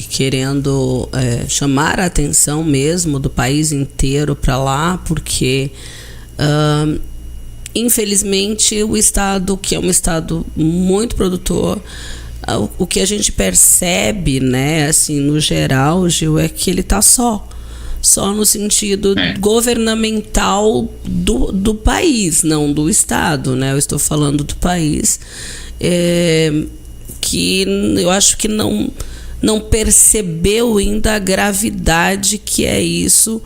querendo chamar a atenção mesmo do país inteiro para lá, porque infelizmente o estado, que é um estado muito produtor, o que a gente percebe, né, assim, no geral, Gil, é que ele está só no sentido governamental do país, não do estado, né? Eu estou falando do país, que eu acho que não percebeu ainda a gravidade que é isso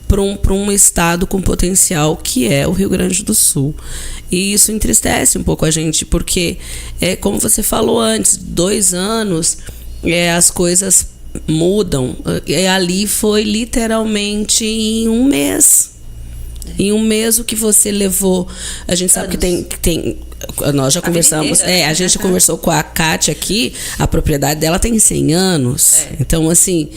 para um estado com potencial que é o Rio Grande do Sul. E isso entristece um pouco a gente, porque, como você falou antes, 2 anos, as coisas mudam. Ali foi literalmente em um mês. Em um mês o que você levou. A gente sabe que tem nós já conversamos, a gente conversou com a Kátia aqui, a propriedade dela tem 100 anos. Então, assim,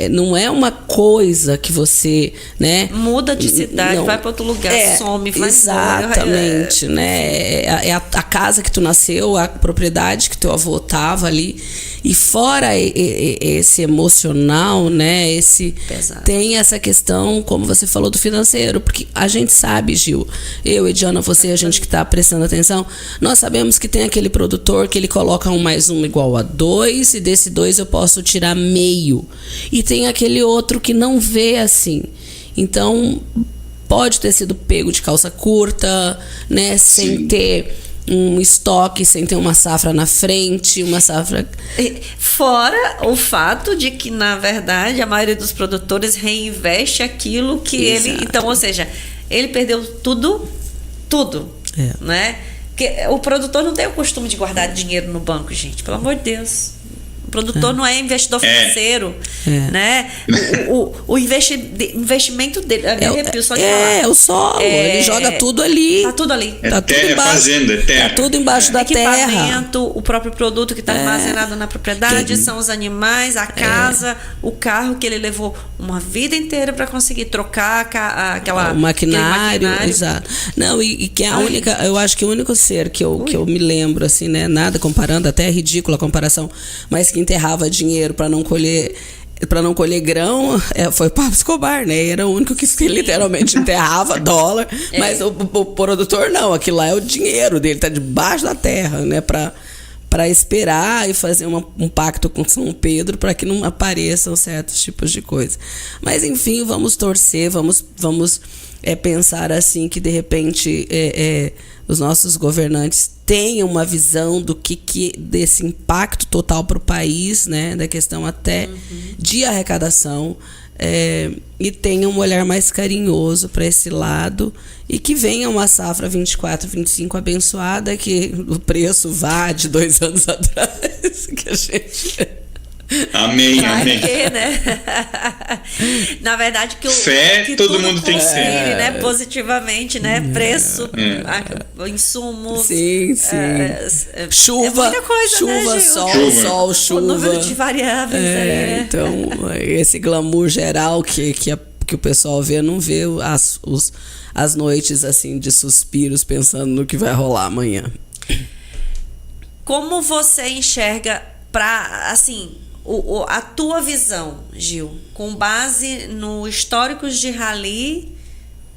não é uma coisa que você, né,
muda de cidade, vai para outro lugar, some, vai
exatamente, né? É a casa que tu nasceu, a propriedade que teu avô tava ali. E fora esse emocional, né, tem essa questão, como você falou, do financeiro, porque a gente sabe, Gil, eu e Diana, você, a gente que está prestando atenção, nós sabemos que tem aquele produtor que ele coloca 1 mais 1 igual a 2, e desse 2 eu posso tirar meio. E tem aquele outro que não vê assim. Então, pode ter sido pego de calça curta, né, sem ter um estoque, sem ter uma safra na frente, uma safra...
Fora o fato de que, na verdade, a maioria dos produtores reinveste aquilo que ele... Então, ou seja, ele perdeu tudo, né? Porque o produtor não tem o costume de guardar dinheiro no banco, gente, pelo amor de Deus. O produtor não é investidor financeiro, né? O investimento dele,
o solo, ele joga tudo ali.
Tá tudo ali.
Tá tudo embaixo,
fazenda, é terra.
Tá tudo embaixo da terra.
Equipamento, o próprio produto que está armazenado na propriedade, são os animais, a casa, o carro que ele levou uma vida inteira para conseguir trocar
o maquinário. Exato. Não, e que a única, eu acho que o único ser que eu me lembro, assim, né? Nada comparando, até é ridícula a comparação, mas que enterrava dinheiro para não colher grão, foi o Pablo Escobar, né? Era o único que literalmente enterrava dólar, mas o produtor não, aquilo lá é o dinheiro dele, tá debaixo da terra, né? Para esperar e fazer um pacto com São Pedro para que não apareçam certos tipos de coisa. Mas enfim, vamos torcer, vamos pensar assim que de repente os nossos governantes tenham uma visão do que desse impacto total para o país, né, da questão até de arrecadação, e tenham um olhar mais carinhoso para esse lado e que venha uma safra 24, 25 abençoada, que o preço vá de 2 anos atrás, que a gente...
Amém.
Né? Na verdade, que
todo mundo tem que ser.
Né? Positivamente, né? Preço, insumo.
Sim. Chuva,
muita coisa,
chuva,
né,
sol, chuva.
O número de variáveis aí, né?
Então, esse glamour geral que o pessoal vê, não vê as noites assim de suspiros pensando no que vai rolar amanhã.
Como você enxerga a tua visão, Gil, com base no históricos de rally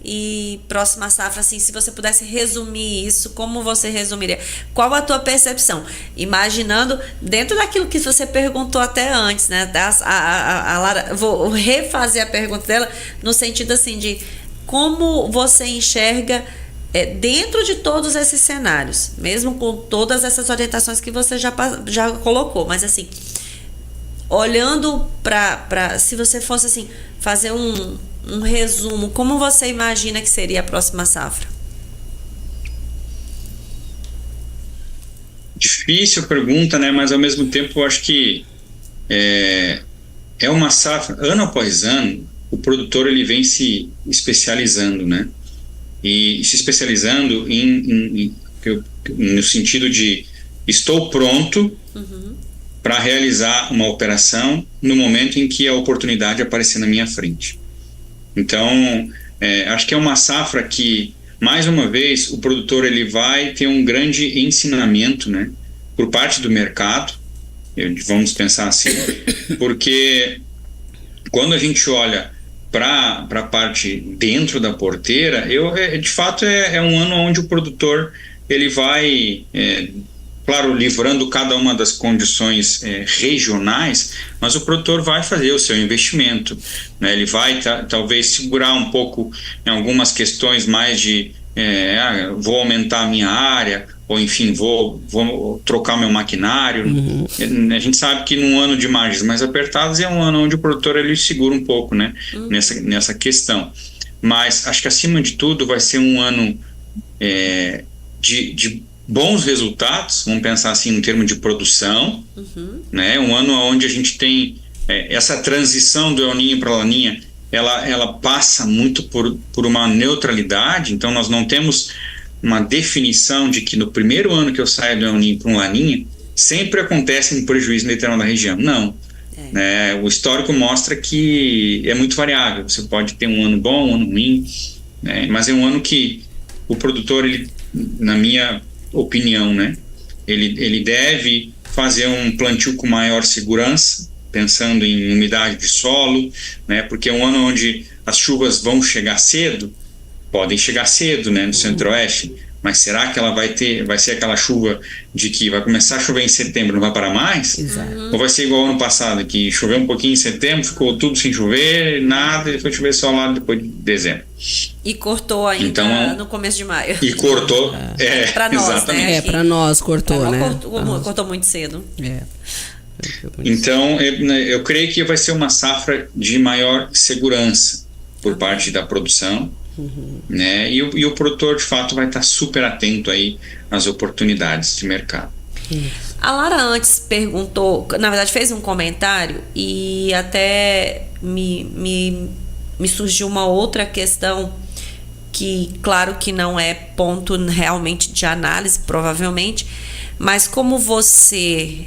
e próxima safra, assim, se você pudesse resumir isso, como você resumiria? Qual a tua percepção? Imaginando dentro daquilo que você perguntou até antes, né? A Lara, vou refazer a pergunta dela no sentido assim de como você enxerga dentro de todos esses cenários, mesmo com todas essas orientações que você já colocou, mas assim, olhando para se você fosse assim fazer um resumo, como você imagina que seria a próxima safra?
Difícil pergunta, né? Mas ao mesmo tempo eu acho que é uma safra, ano após ano, o produtor ele vem se especializando, né? E se especializando no sentido de estou pronto para realizar uma operação no momento em que a oportunidade aparecer na minha frente. Então, acho que é uma safra que, mais uma vez, o produtor ele vai ter um grande ensinamento, né, por parte do mercado, vamos pensar assim, porque quando a gente olha para a parte dentro da porteira, de fato é um ano onde o produtor ele vai, claro, livrando cada uma das condições regionais, mas o produtor vai fazer o seu investimento, né? Ele vai talvez segurar um pouco em algumas questões mais de vou aumentar a minha área, ou enfim, vou trocar meu maquinário. A gente sabe que num ano de margens mais apertadas é um ano onde o produtor ele segura um pouco, né? Nessa questão. Mas acho que acima de tudo vai ser um ano de bons resultados, vamos pensar assim em termos de produção, né? Um ano onde a gente tem essa transição do El Niño para a Laninha, ela passa muito por uma neutralidade, então nós não temos uma definição de que no primeiro ano que eu saio do El Niño para um Laninha, sempre acontece um prejuízo no litoral da região. Não. O histórico mostra que é muito variável. Você pode ter um ano bom, um ano ruim, né? Mas é um ano que o produtor, ele, na minha opinião, né, ele deve fazer um plantio com maior segurança, pensando em umidade de solo, né, porque é um ano onde as chuvas vão chegar cedo, podem chegar cedo, né, no centro-oeste, mas será que ela vai ser aquela chuva de que vai começar a chover em setembro e não vai parar mais? Ou vai ser igual ao ano passado, que choveu um pouquinho em setembro, ficou tudo sem chover, nada, e foi chover só lá depois de dezembro.
E cortou ainda então, no começo de maio.
E cortou,
para nós,
exatamente.
né?
Para nós cortou, né?
Cortou muito cedo.
Então, eu creio que vai ser uma safra de maior segurança por parte da produção, né? E o produtor, de fato, vai estar super atento aí às oportunidades de mercado.
A Lara antes perguntou, na verdade fez um comentário e até me surgiu uma outra questão que, claro que não é ponto realmente de análise, provavelmente, mas como você,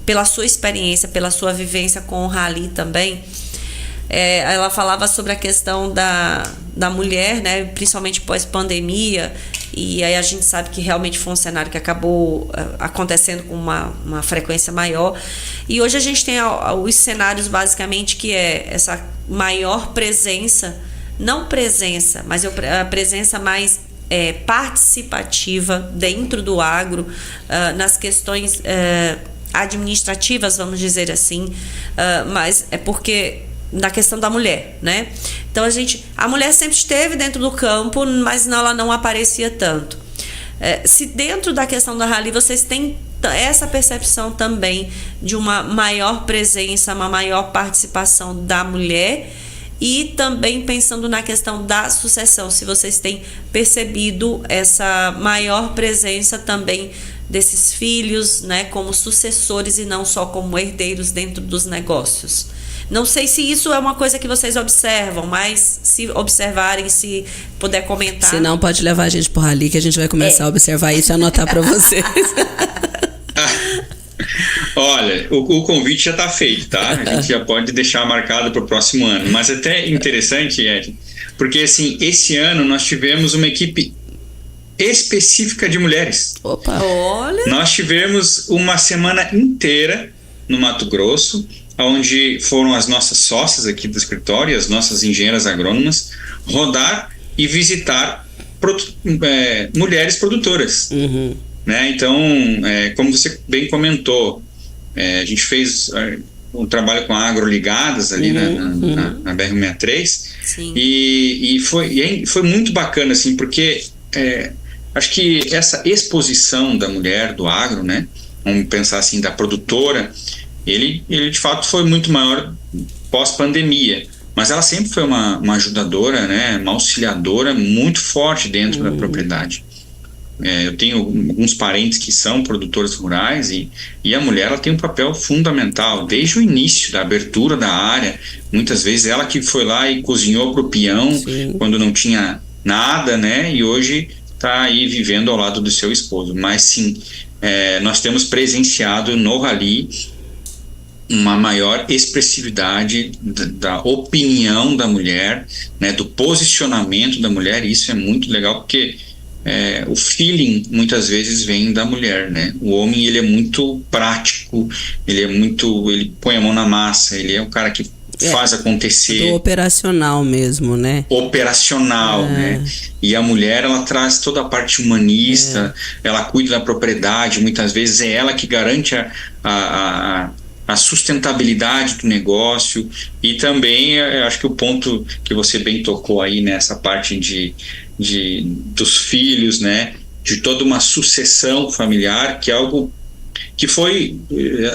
pela sua experiência, pela sua vivência com o rally também, ela falava sobre a questão da mulher, né, principalmente pós-pandemia, e aí a gente sabe que realmente foi um cenário que acabou acontecendo com uma frequência maior. E hoje a gente tem os cenários basicamente que é essa maior presença, não presença, mas a presença mais participativa dentro do agro, nas questões administrativas, vamos dizer assim, mas é porque na questão da mulher, né? Então a mulher sempre esteve dentro do campo, mas ela não aparecia tanto. Se dentro da questão da rally vocês têm essa percepção também de uma maior presença, uma maior participação da mulher, e também pensando na questão da sucessão, se vocês têm percebido essa maior presença também desses filhos, né, como sucessores e não só como herdeiros dentro dos negócios. Não sei se isso é uma coisa que vocês observam, mas se observarem, se puder comentar.
Se não, pode levar a gente pro rally que a gente vai começar a observar isso e anotar para vocês.
Olha, o convite já está feito, tá? A gente já pode deixar marcado para o próximo ano. Mas até interessante, Ed, porque assim, esse ano nós tivemos uma equipe específica de mulheres.
Opa!
Olha!
Nós tivemos uma semana inteira no Mato Grosso, onde foram as nossas sócias aqui do escritório, as nossas engenheiras agrônomas, rodar e visitar mulheres produtoras.
Uhum.
Né? Então, como você bem comentou, a gente fez um trabalho com a Agroligadas ali na BR-163.
Sim.
E foi muito bacana, assim, porque acho que essa exposição da mulher do agro, né? Vamos pensar assim, da produtora, ele de fato foi muito maior pós-pandemia, mas ela sempre foi uma ajudadora, né? Uma auxiliadora muito forte dentro da propriedade. Eu tenho alguns parentes que são produtores rurais e a mulher ela tem um papel fundamental desde o início da abertura da área. Muitas vezes ela que foi lá e cozinhou para o peão. Sim. Quando não tinha nada, né? E hoje está aí vivendo ao lado do seu esposo. Mas sim, nós temos presenciado no rally uma maior expressividade da opinião da mulher, né? Do posicionamento da mulher. E isso é muito legal porque o feeling muitas vezes vem da mulher, né? O homem ele é muito prático, ele põe a mão na massa, ele é um cara que faz acontecer.
Do operacional mesmo, né?
Operacional, né? E a mulher ela traz toda a parte humanista, ela cuida da propriedade, muitas vezes é ela que garante a sustentabilidade do negócio. E também acho que o ponto que você bem tocou aí nessa parte dos filhos, né, de toda uma sucessão familiar, que é algo que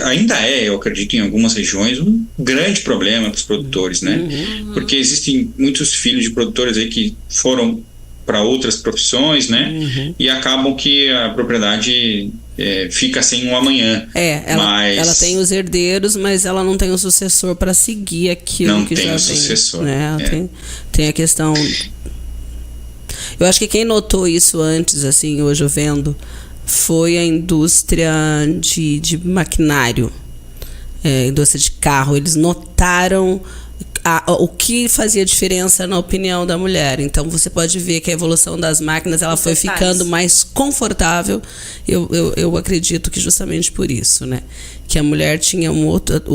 ainda eu acredito em algumas regiões, um grande problema para os produtores, né, porque existem muitos filhos de produtores aí que foram para outras profissões, né, e acabam que a propriedade fica sem um amanhã.
Ela tem os herdeiros, mas ela não tem o sucessor para seguir aquilo
não
que
tem
já
o sucessor,
né? Tem a questão. Eu acho que quem notou isso antes, assim, hoje eu vendo, foi a indústria de maquinário, indústria de carro. Eles notaram o que fazia diferença na opinião da mulher. Então você pode ver que a evolução das máquinas ela foi ficando mais confortável. Eu acredito que justamente por isso, né? Que a mulher tinha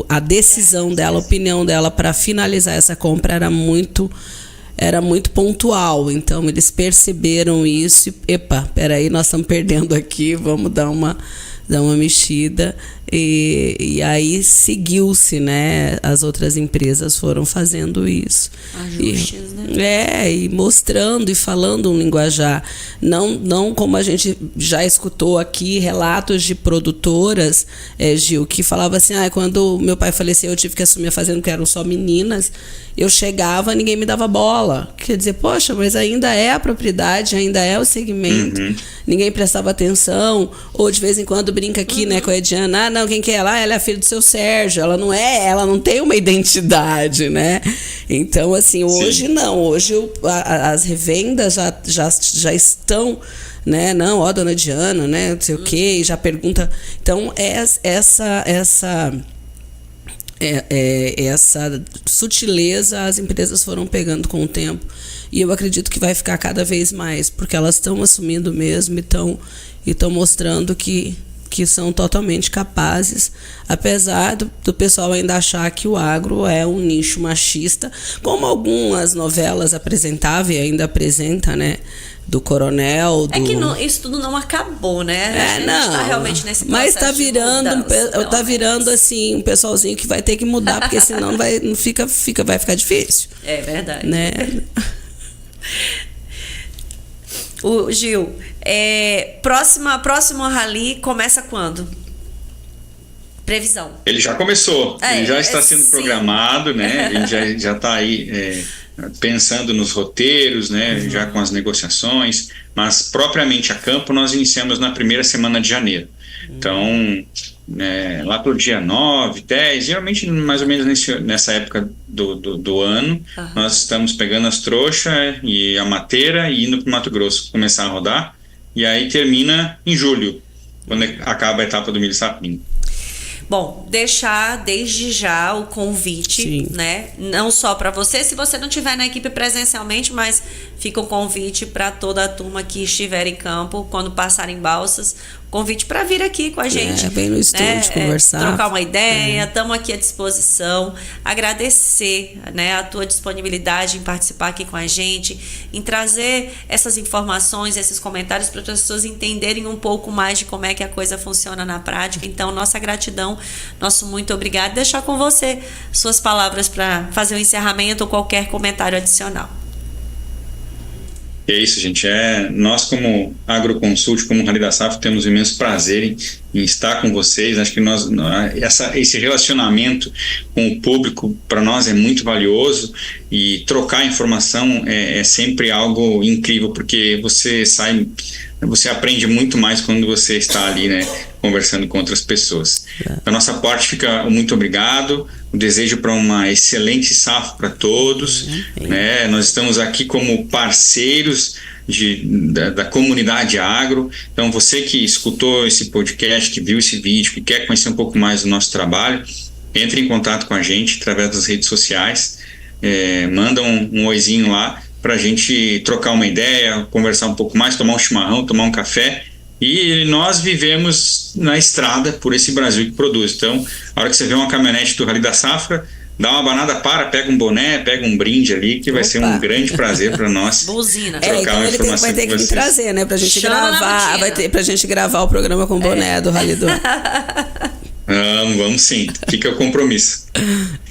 a decisão dela, a opinião dela para finalizar essa compra era muito pontual. Então eles perceberam isso e, peraí, nós estamos perdendo aqui, vamos dar uma dar uma mexida. E aí seguiu-se, né? As outras empresas foram fazendo isso.
Ajustes, né?
E mostrando e falando um linguajar. Não como a gente já escutou aqui, relatos de produtoras, Gil, que falava assim, quando meu pai faleceu, eu tive que assumir a fazenda, porque eram só meninas. Eu chegava, ninguém me dava bola. Quer dizer, poxa, mas ainda é a propriedade, ainda é o segmento. Ninguém prestava atenção. Ou de vez em quando brinca aqui, né, com a Ediana. Não, quem que é ela? Ela é a filha do seu Sérgio. Ela não tem uma identidade, né? Então, assim, hoje não. Hoje as revendas já estão, né? Não, ó, dona Diana, né? Não sei o quê, já pergunta. Então, essa sutileza as empresas foram pegando com o tempo, e eu acredito que vai ficar cada vez mais, porque elas estão assumindo mesmo e estão mostrando que são totalmente capazes, apesar do pessoal ainda achar que o agro é um nicho machista, como algumas novelas apresentavam e ainda apresenta, né? Do coronel.
É que isso tudo não acabou, né? A gente tá realmente nesse processo.
Mas tá virando assim, um pessoalzinho que vai ter que mudar, porque senão vai ficar difícil.
É verdade.
Né?
O Gil, próximo rally começa quando? Previsão.
Ele já começou, ele já está sendo programado, né? A gente já está aí pensando nos roteiros, né? Já com as negociações, mas propriamente a campo nós iniciamos na primeira semana de janeiro. Então, lá pelo dia 9, 10, geralmente mais ou menos nessa época do ano, nós estamos pegando as trouxas e a mateira e indo para o Mato Grosso começar a rodar, e aí termina em julho, quando acaba a etapa do milho safrinha.
Bom, deixar desde já o convite,
Sim.
né? Não só para você, se você não estiver na equipe presencialmente, mas fica o convite para toda a turma que estiver em campo, quando passar em Balsas, convite para vir aqui com a gente.
Vem no estúdio conversar.
Trocar uma ideia, estamos aqui à disposição. Agradecer, né, a tua disponibilidade em participar aqui com a gente, em trazer essas informações, esses comentários para as pessoas entenderem um pouco mais de como é que a coisa funciona na prática. Então, nossa gratidão, nosso muito obrigado. Deixar com você suas palavras para fazer o encerramento ou qualquer comentário adicional.
É isso, gente. Nós, como Agroconsult, como Rally da Safra, temos imenso prazer em estar com vocês. Acho que esse relacionamento com o público, para nós, é muito valioso, e trocar informação é sempre algo incrível, porque você aprende muito mais quando você está ali, né, conversando com outras pessoas. Da nossa parte, fica muito obrigado. O desejo para uma excelente safra para todos, né? Nós estamos aqui como parceiros da comunidade agro. Então, você que escutou esse podcast, que viu esse vídeo, que quer conhecer um pouco mais do nosso trabalho, entre em contato com a gente através das redes sociais, manda um oizinho lá para a gente trocar uma ideia, conversar um pouco mais, tomar um chimarrão, tomar um café. E nós vivemos na estrada por esse Brasil que produz. Então, a hora que você vê uma caminhonete do Rally da Safra, dá uma banada, pega um boné, pega um brinde ali, que vai ser um grande prazer para nós.
Buzina.
Trocar
então
uma
ele
informação
vai ter que me trazer, né? Pra gente
Chama
gravar. Pra gente gravar o programa com o boné do Rally do.
Vamos sim, fica o compromisso.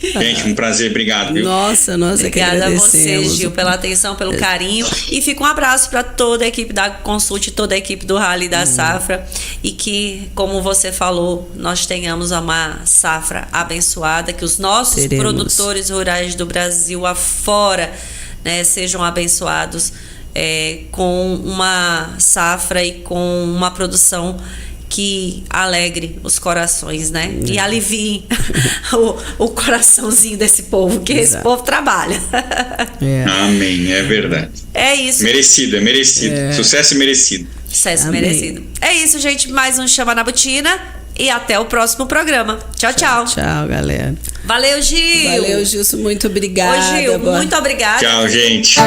Gente, um prazer, obrigado, viu?
Nossa,
obrigada a você,
agradecemos.
Gil, pela atenção, pelo carinho, e fica um abraço para toda a equipe da Consult, toda a equipe do Rally da Safra, e que, como você falou, nós tenhamos uma safra abençoada, que os nossos produtores rurais do Brasil afora, né, sejam abençoados com uma safra e com uma produção que alegre os corações, né? E alivie o coraçãozinho desse povo, que esse povo trabalha.
Amém, é verdade.
É isso.
Merecido. Sucesso merecido.
Sucesso merecido. É isso, gente. Mais um Chama na Botina. E até o próximo programa. Tchau, tchau.
Tchau, galera.
Valeu, Gil.
Valeu, Gilson. Muito obrigada.
Ô, Gil, muito obrigada.
Tchau, gente.